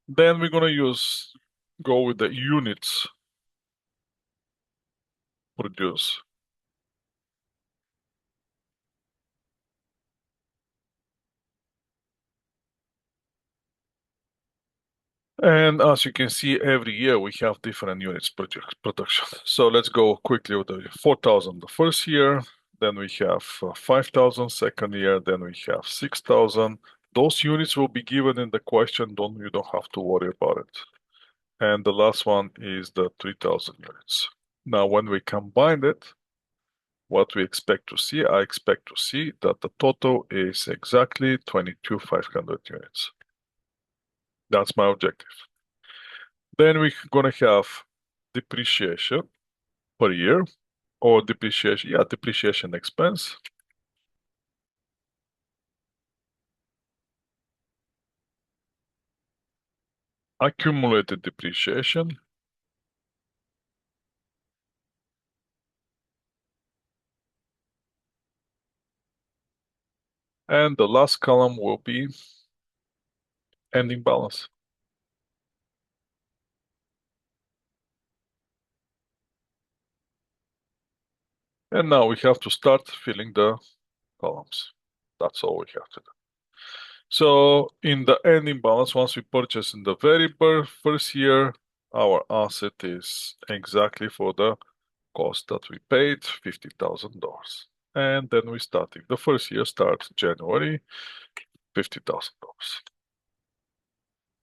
Then we're gonna go with the units produced. And as you can see, every year we have different units production. So let's go quickly with the 4,000 the first year, then we have 5,000 second year, then we have 6,000. Those units will be given in the question, you don't have to worry about it. And the last one is the 3,000 units. Now, when we combine it, what we expect to see, I expect to see that the total is exactly 22,500 units. That's my objective. Then we're gonna have depreciation per year or depreciation expense. Accumulated depreciation. And the last column will be ending balance. And now we have to start filling the columns. That's all we have to do. So in the ending balance, once we purchase in the very first year, our asset is exactly for the cost that we paid, $50,000. And then we starting. The first year starts January, $50,000.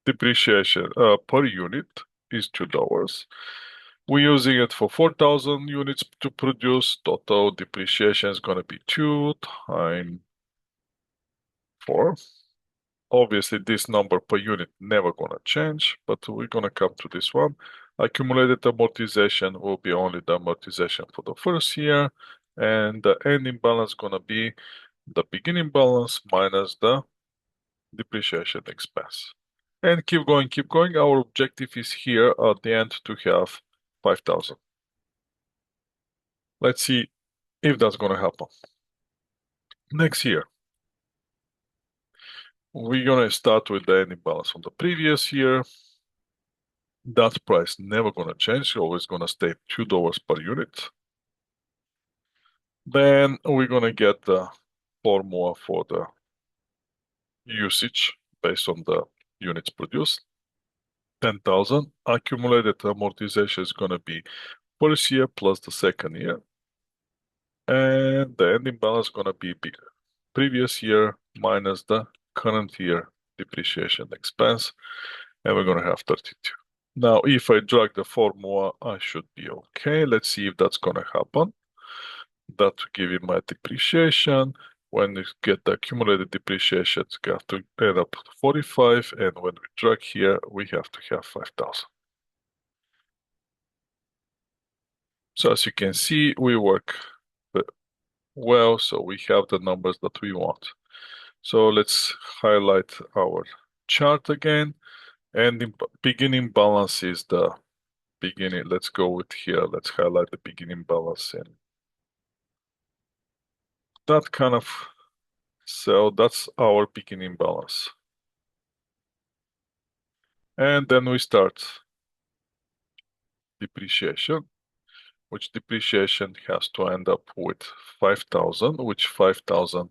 Depreciation per unit is $2. We're using it for 4,000 units to produce. Total depreciation is going to be 2 times 4. Obviously, this number per unit never going to change, but we're going to come to this one. Accumulated amortization will be only the amortization for the first year, and the ending balance going to be the beginning balance minus the depreciation expense. And keep going, keep going. Our objective is here at the end to have 5,000. Let's see if that's going to happen. Next year, we're going to start with the ending balance from the previous year. That price never going to change, always going to stay $2 per unit. Then we're going to get the formula for the usage based on the units produced. 10,000. Accumulated amortization is going to be first year plus the second year. And the ending balance is going to be previous year minus the current year depreciation expense. And we're going to have 32. Now, if I drag the formula, I should be okay. Let's see if that's going to happen. That to give you my depreciation. When you get the accumulated depreciation, it's got to add up to 45. And when we drag here, we have to have 5,000. So as you can see, we work well, so we have the numbers that we want. So let's highlight our chart again. And the beginning balance is the beginning. Let's go with here. Let's highlight the beginning balance and that kind of, so that's our beginning balance. And then we start depreciation, which depreciation has to end up with 5,000, which 5,000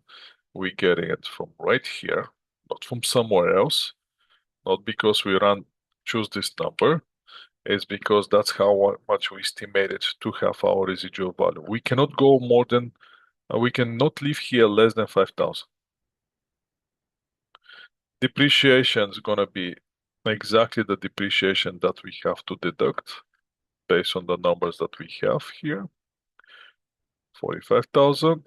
we getting it from right here, not from somewhere else, not because we choose this number, it's because that's how much we estimated to have our residual value. We cannot go more than, we cannot leave here less than 5,000. Depreciation is gonna be exactly the depreciation that we have to deduct based on the numbers that we have here. 45,000.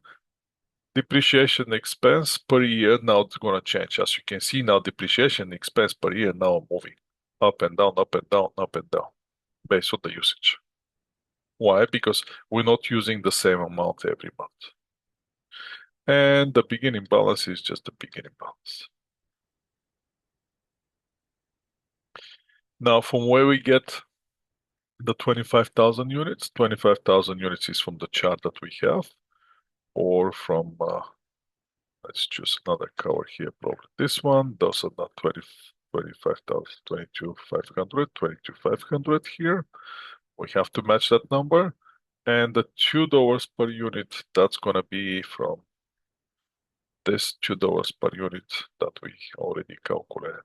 Depreciation expense per year, now it's gonna change. As you can see now, depreciation expense per year now moving up and down, up and down, up and down, based on the usage. Why? Because we're not using the same amount every month. And the beginning balance is just the beginning balance. Now, from where we get the 25,000 units. 25,000 units is from the chart that we have, or from, let's choose another cover here, probably this one. Those are not 25,000, 22,500, 22,500 here. We have to match that number. And the $2 per unit, that's going to be from this $2 per unit that we already calculated.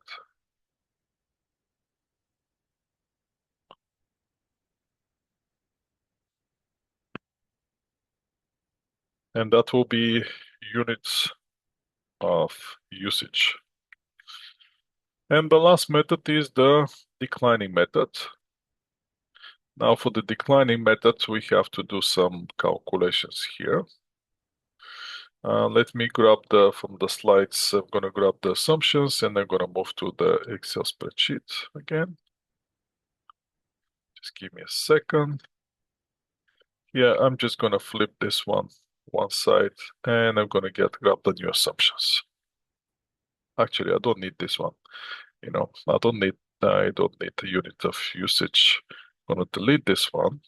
And that will be units of usage. And the last method is the declining method. Now for the declining method, we have to do some calculations here. Let me grab from the slides, I'm gonna grab the assumptions and I'm gonna move to the Excel spreadsheet again. Just give me a second. Yeah, I'm just gonna flip this one side and I'm gonna grab the new assumptions. Actually, I don't need this one. I don't need the unit of usage. I'm gonna delete this one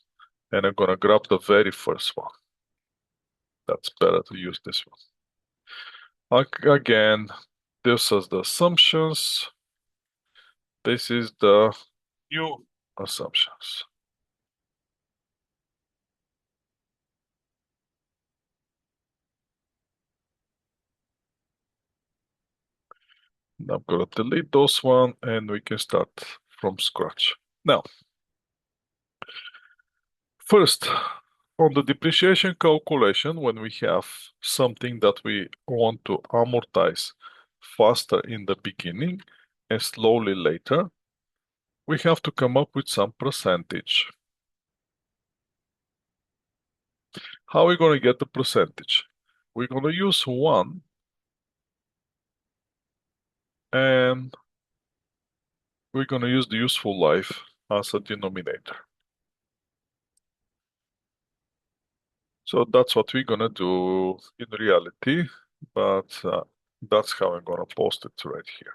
and I'm gonna grab the very first one. That's better to use this one. Again, this is the assumptions. This is the new assumptions. I'm gonna delete those one and we can start from scratch. Now, first, on the depreciation calculation, when we have something that we want to amortize faster in the beginning and slowly later, we have to come up with some percentage. How are we going to get the percentage? We're going to use 1 and we're going to use the useful life as a denominator. So that's what we're going to do in reality, but that's how I'm going to post it right here.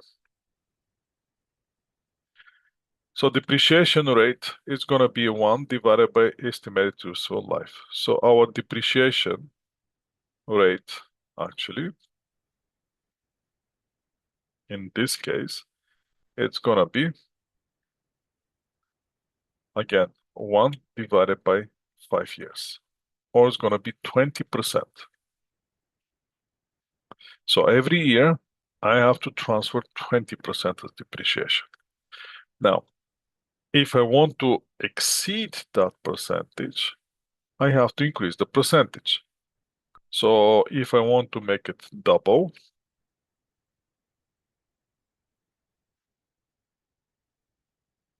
So depreciation rate is going to be 1 divided by estimated useful life. So our depreciation rate, actually, in this case, it's going to be, again, 1 divided by 5 years, or it's going to be 20%. So every year, I have to transfer 20% of depreciation. Now, if I want to exceed that percentage, I have to increase the percentage. So if I want to make it double,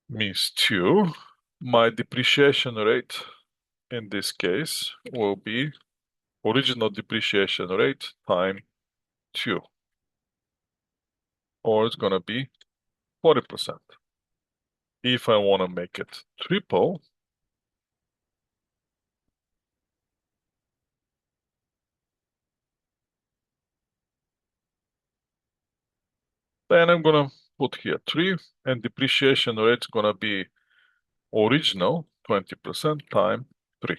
means 2, my depreciation rate in this case will be original depreciation rate times 2, or it's going to be 40%. If I want to make it triple, then I'm going to put here 3, and depreciation rate is going to be original 20% times 3.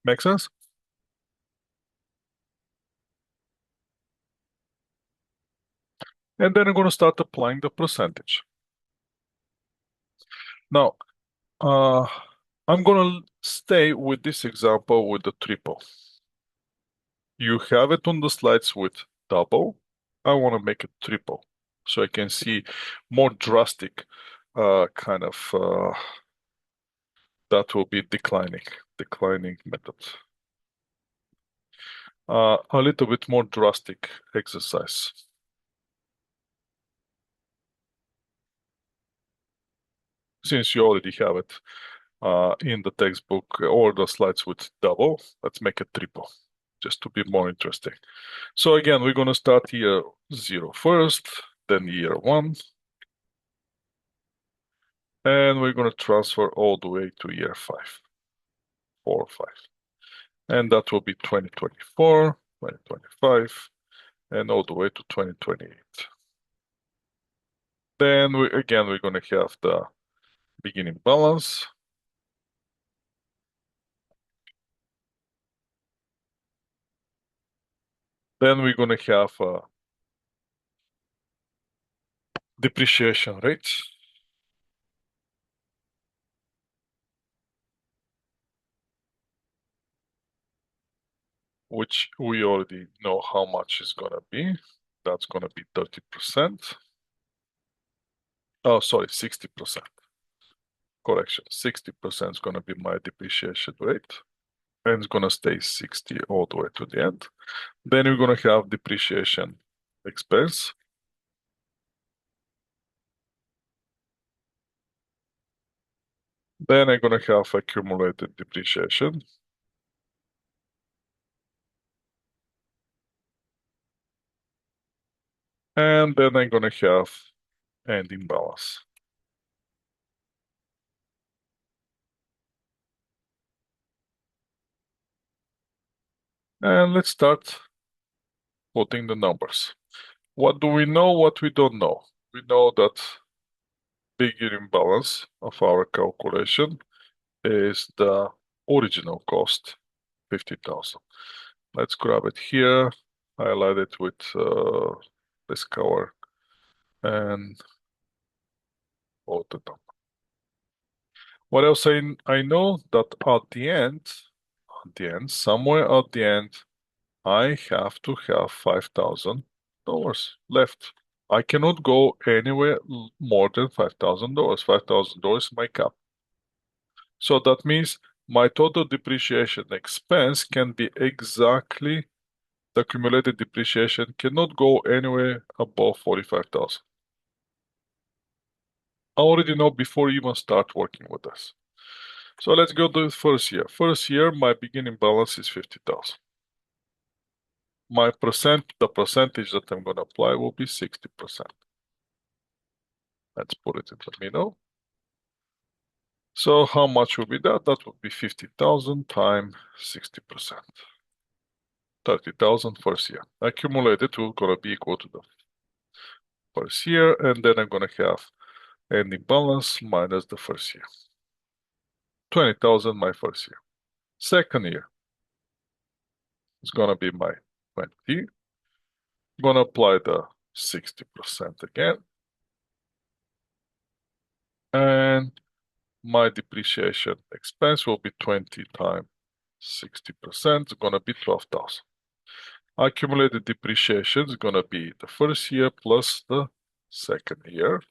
Make sense? And then I'm going to start applying the percentage. Now, I'm going to stay with this example with the triple. You have it on the slides with double. I want to make it triple so I can see more drastic kind of that will be declining method. A little bit more drastic exercise. Since you already have it in the textbook or the slides with double, let's make it triple, just to be more interesting. So again, we're going to start year 0 first, then year 1, and we're going to transfer all the way to year 5, 4 or 5. And that will be 2024, 2025, and all the way to 2028. Then we're going to have the beginning balance. Then we're going to have depreciation rate, which we already know how much is going to be. That's going to be 30%. Oh, sorry, 60%. Correction, 60% is going to be my depreciation rate. And it's going to stay 60 all the way to the end. Then we're going to have depreciation expense. Then I'm going to have accumulated depreciation. And then I'm going to have ending balance. And let's start putting the numbers. What do we know? What we don't know? We know that beginning balance of our calculation is the original cost, 50,000. Let's grab it here, highlight it with this color, and hold it up. What else I know that somewhere at the end, I have to have $5,000 left. I cannot go anywhere more than $5,000. $5,000 is my cap. So that means my total depreciation expense can be exactly the accumulated depreciation cannot go anywhere above 45,000. I already know before you even start working with this. So let's go to the first year. First year, my beginning balance is 50,000. The percentage that I'm going to apply will be 60%. Let's put it in the middle. So how much will be that? That would be 50,000 times 60%. 30,000 first year. Accumulated will gonna be equal to the first year, and then I'm gonna have ending balance minus the first year. 20,000 my first year. Second year is gonna be my 20. Gonna apply the 60% again. And my depreciation expense will be 20 times 60%. It's gonna be 12,000. Accumulated depreciation is gonna be the first year plus the second year,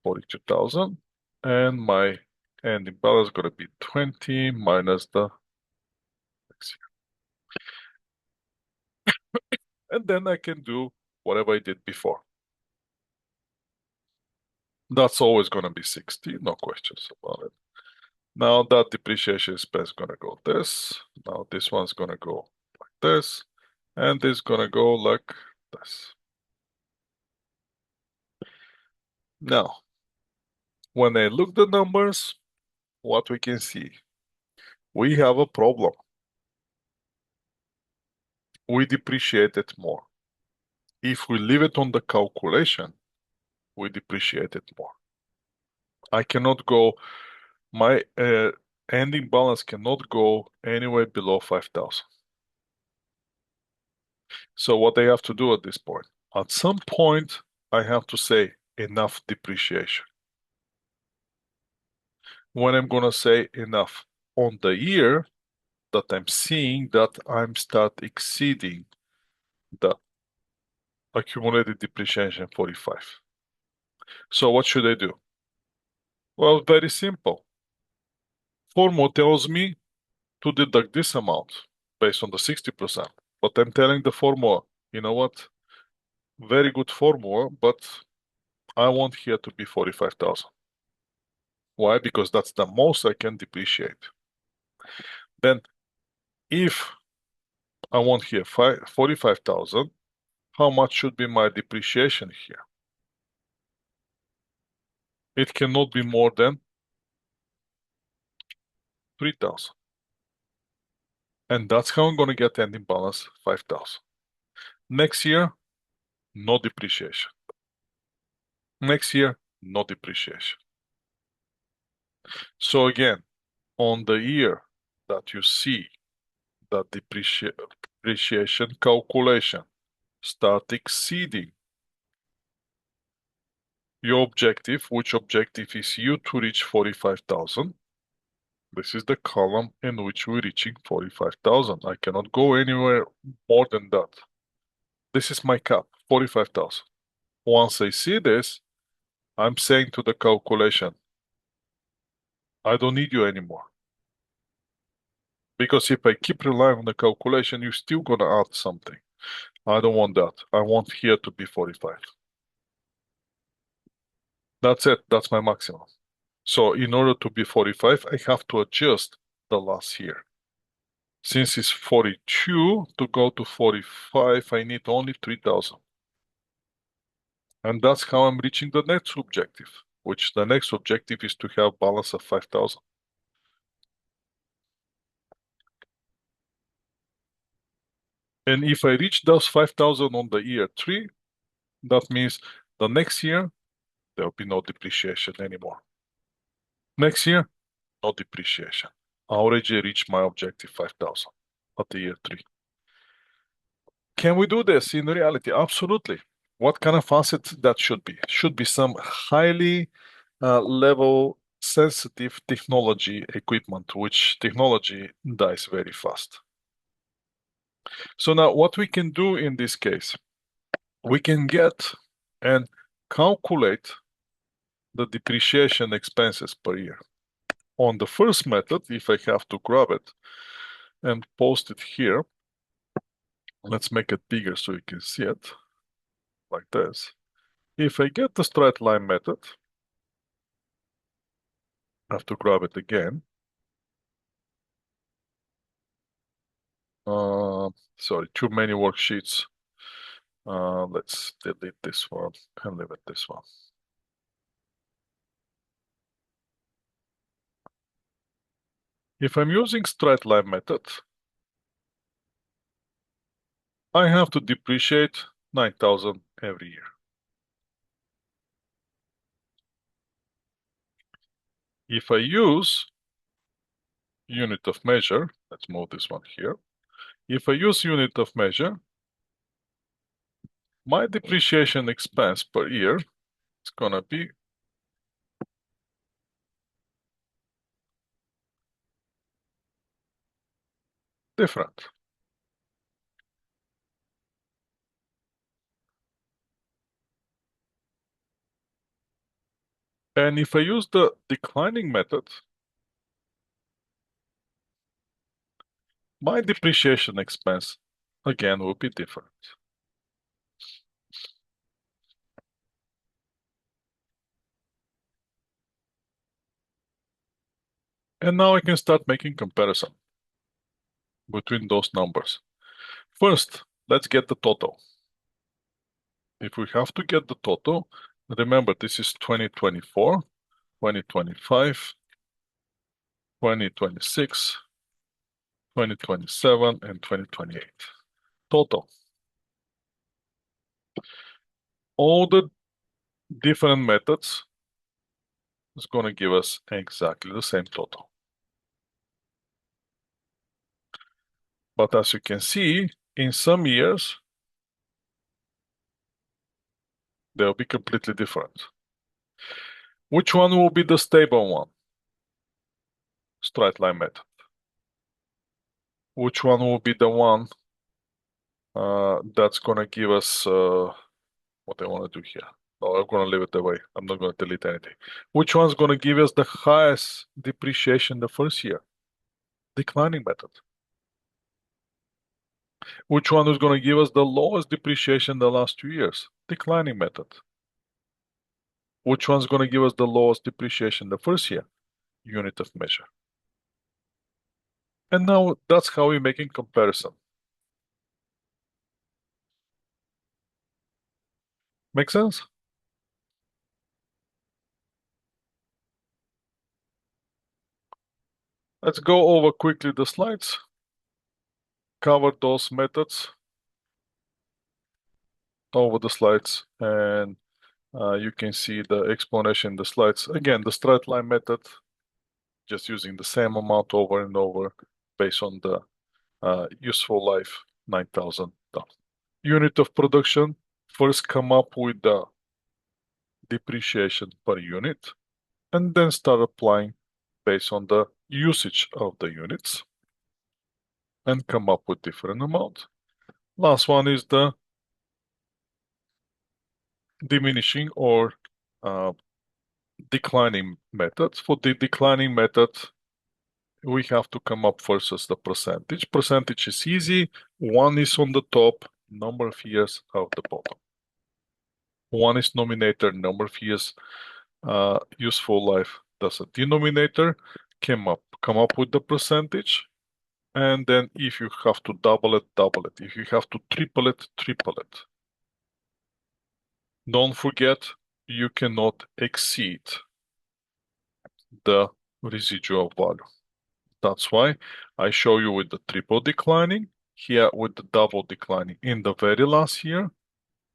42,000. And my ending balance is gonna be 20 minus the next year. And then I can do whatever I did before. That's always gonna be 60, no questions about it. Now that depreciation expense is gonna go this. Now this one's gonna go like this. And this is gonna go like this. Now, when I look the numbers, what we can see, we have a problem. We depreciated more. If we leave it on the calculation, we depreciate it more. I cannot go, my ending balance cannot go anywhere below 5,000. So what I have to do at this point? At some point, I have to say enough depreciation. When I'm gonna say enough on the year that I'm seeing that I'm start exceeding the accumulated depreciation 45. So what should I do? Well, very simple. Formula tells me to deduct this amount based on the 60%. But I'm telling the formula, you know what? Very good formula, but I want here to be 45,000. Why? Because that's the most I can depreciate. Then if I want here 45,000, how much should be my depreciation here? It cannot be more than 3,000. And that's how I'm going to get ending balance 5,000. Next year, no depreciation. Next year, no depreciation. So again, on the year that you see that depreciation calculation start exceeding your objective, which objective is you to reach 45,000. This is the column in which we're reaching 45,000. I cannot go anywhere more than that. This is my cap, 45,000. Once I see this, I'm saying to the calculation, I don't need you anymore. Because if I keep relying on the calculation, you're still gonna add something. I don't want that. I want here to be 45. That's it. That's my maximum. So in order to be 45, I have to adjust the last year. Since it's 42, to go to 45, I need only 3,000. And that's how I'm reaching the next objective, which the next objective is to have balance of 5,000. And if I reach those 5,000 on the year 3, that means the next year, there'll be no depreciation anymore. Next year, no depreciation. I already reached my objective 5,000 at the year 3. Can we do this in reality? Absolutely. What kind of asset that should be? Should be some highly level sensitive technology equipment, which technology dies very fast. So now what we can do in this case, we can get and calculate the depreciation expenses per year. On the first method, if I have to grab it and post it here, let's make it bigger so you can see it like this. If I get the straight line method, I have to grab it again. Sorry, too many worksheets. Let's delete this one and leave it this one. If I'm using straight line method, I have to depreciate 9,000 every year. If I use unit of measure, let's move this one here. If I use unit of measure, my depreciation expense per year is gonna be different. And if I use the declining method, my depreciation expense again will be different. And now I can start making comparison between those numbers. First, let's get the total. If we have to get the total, remember this is 2024, 2025, 2026, 2027, and 2028. Total. All the different methods is going to give us exactly the same total. But as you can see, in some years, they'll be completely different. Which one will be the stable one? Straight line method. Which one will be the one that's going to give us what I want to do here? No, I'm going to leave it that way. I'm not going to delete anything. Which one's going to give us the highest depreciation the first year? Declining method. Which one is going to give us the lowest depreciation the last 2 years? Declining method. Which one's going to give us the lowest depreciation the first year? Unit of measure. And now that's how we're making comparison. Make sense? Let's go over quickly the slides, cover those methods over the slides, and you can see the explanation in the slides. Again, the straight line method just using the same amount over and over based on the useful life, 9,000. Unit of production, first come up with the depreciation per unit and then start applying based on the usage of the units and come up with different amount. Last one is the diminishing or uh, declining method. For the declining method, we have to come up first as the percentage. Percentage is easy. One is on the top, number of years of the bottom. One is nominator, number of years useful life. That's a denominator. Come up with the percentage. And then if you have to double it, double it. If you have to triple it, triple it. Don't forget, you cannot exceed the residual value. That's why I show you with the triple declining, here with the double declining. In the very last year,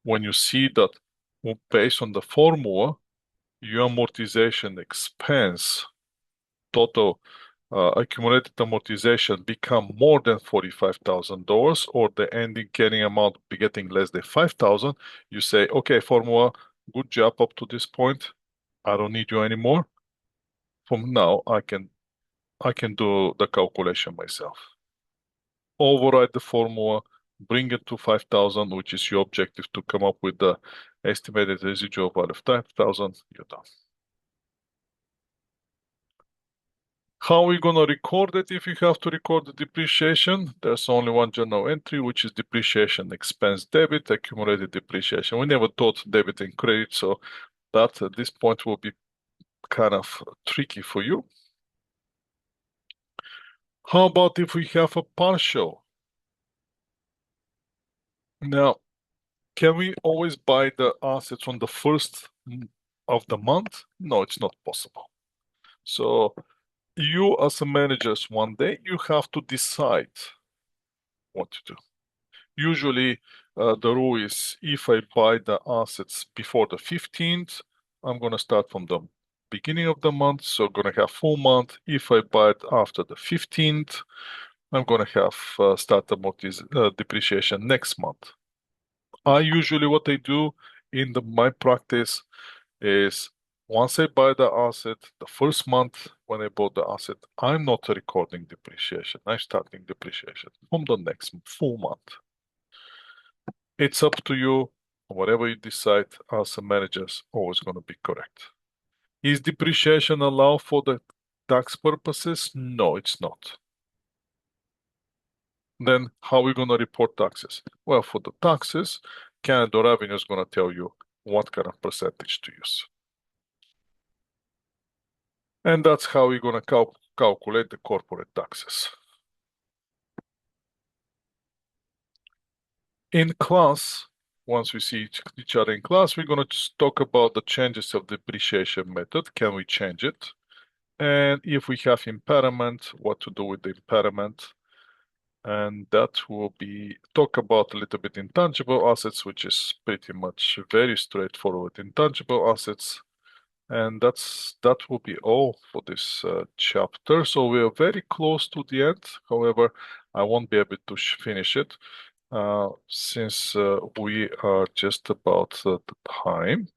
when you see that based on the formula, your amortization expense, total accumulated amortization become more than $45,000 or the ending carrying amount be getting less than 5,000, you say, okay, formula, good job up to this point. I don't need you anymore. From now, I can do the calculation myself. Override the formula, bring it to 5,000, which is your objective to come up with the estimated residual value of 5,000, you're done. How are we going to record it if you have to record the depreciation? There's only one journal entry, which is depreciation expense debit, accumulated depreciation. We never taught debit and credit, so that at this point will be kind of tricky for you. How about if we have a partial? Now, can we always buy the assets on the first of the month? No, it's not possible. So you as a manager, one day you have to decide what to do. Usually the rule is if I buy the assets before the 15th, I'm going to start from the beginning of the month, so I'm going to have full month. If I buy it after the 15th, I'm going to have start depreciation next month. I usually what I do in my practice is once I buy the asset, the first month when I bought the asset, I'm not recording depreciation. I'm starting depreciation from the next full month. It's up to you. Whatever you decide as a manager is always going to be correct. Is depreciation allowed for the tax purposes? No, it's not. Then how are we going to report taxes? Well, for the taxes, Canada Revenue is going to tell you what kind of percentage to use. And that's how we're going to calculate the corporate taxes. In class, once we see each other in class, we're going to talk about the changes of depreciation method. Can we change it? And if we have impairment, what to do with the impairment. And that will be talk about a little bit intangible assets, which is pretty much very straightforward intangible assets. And that will be all for this chapter. So we are very close to the end. However, I won't be able to finish it since we are just about the time.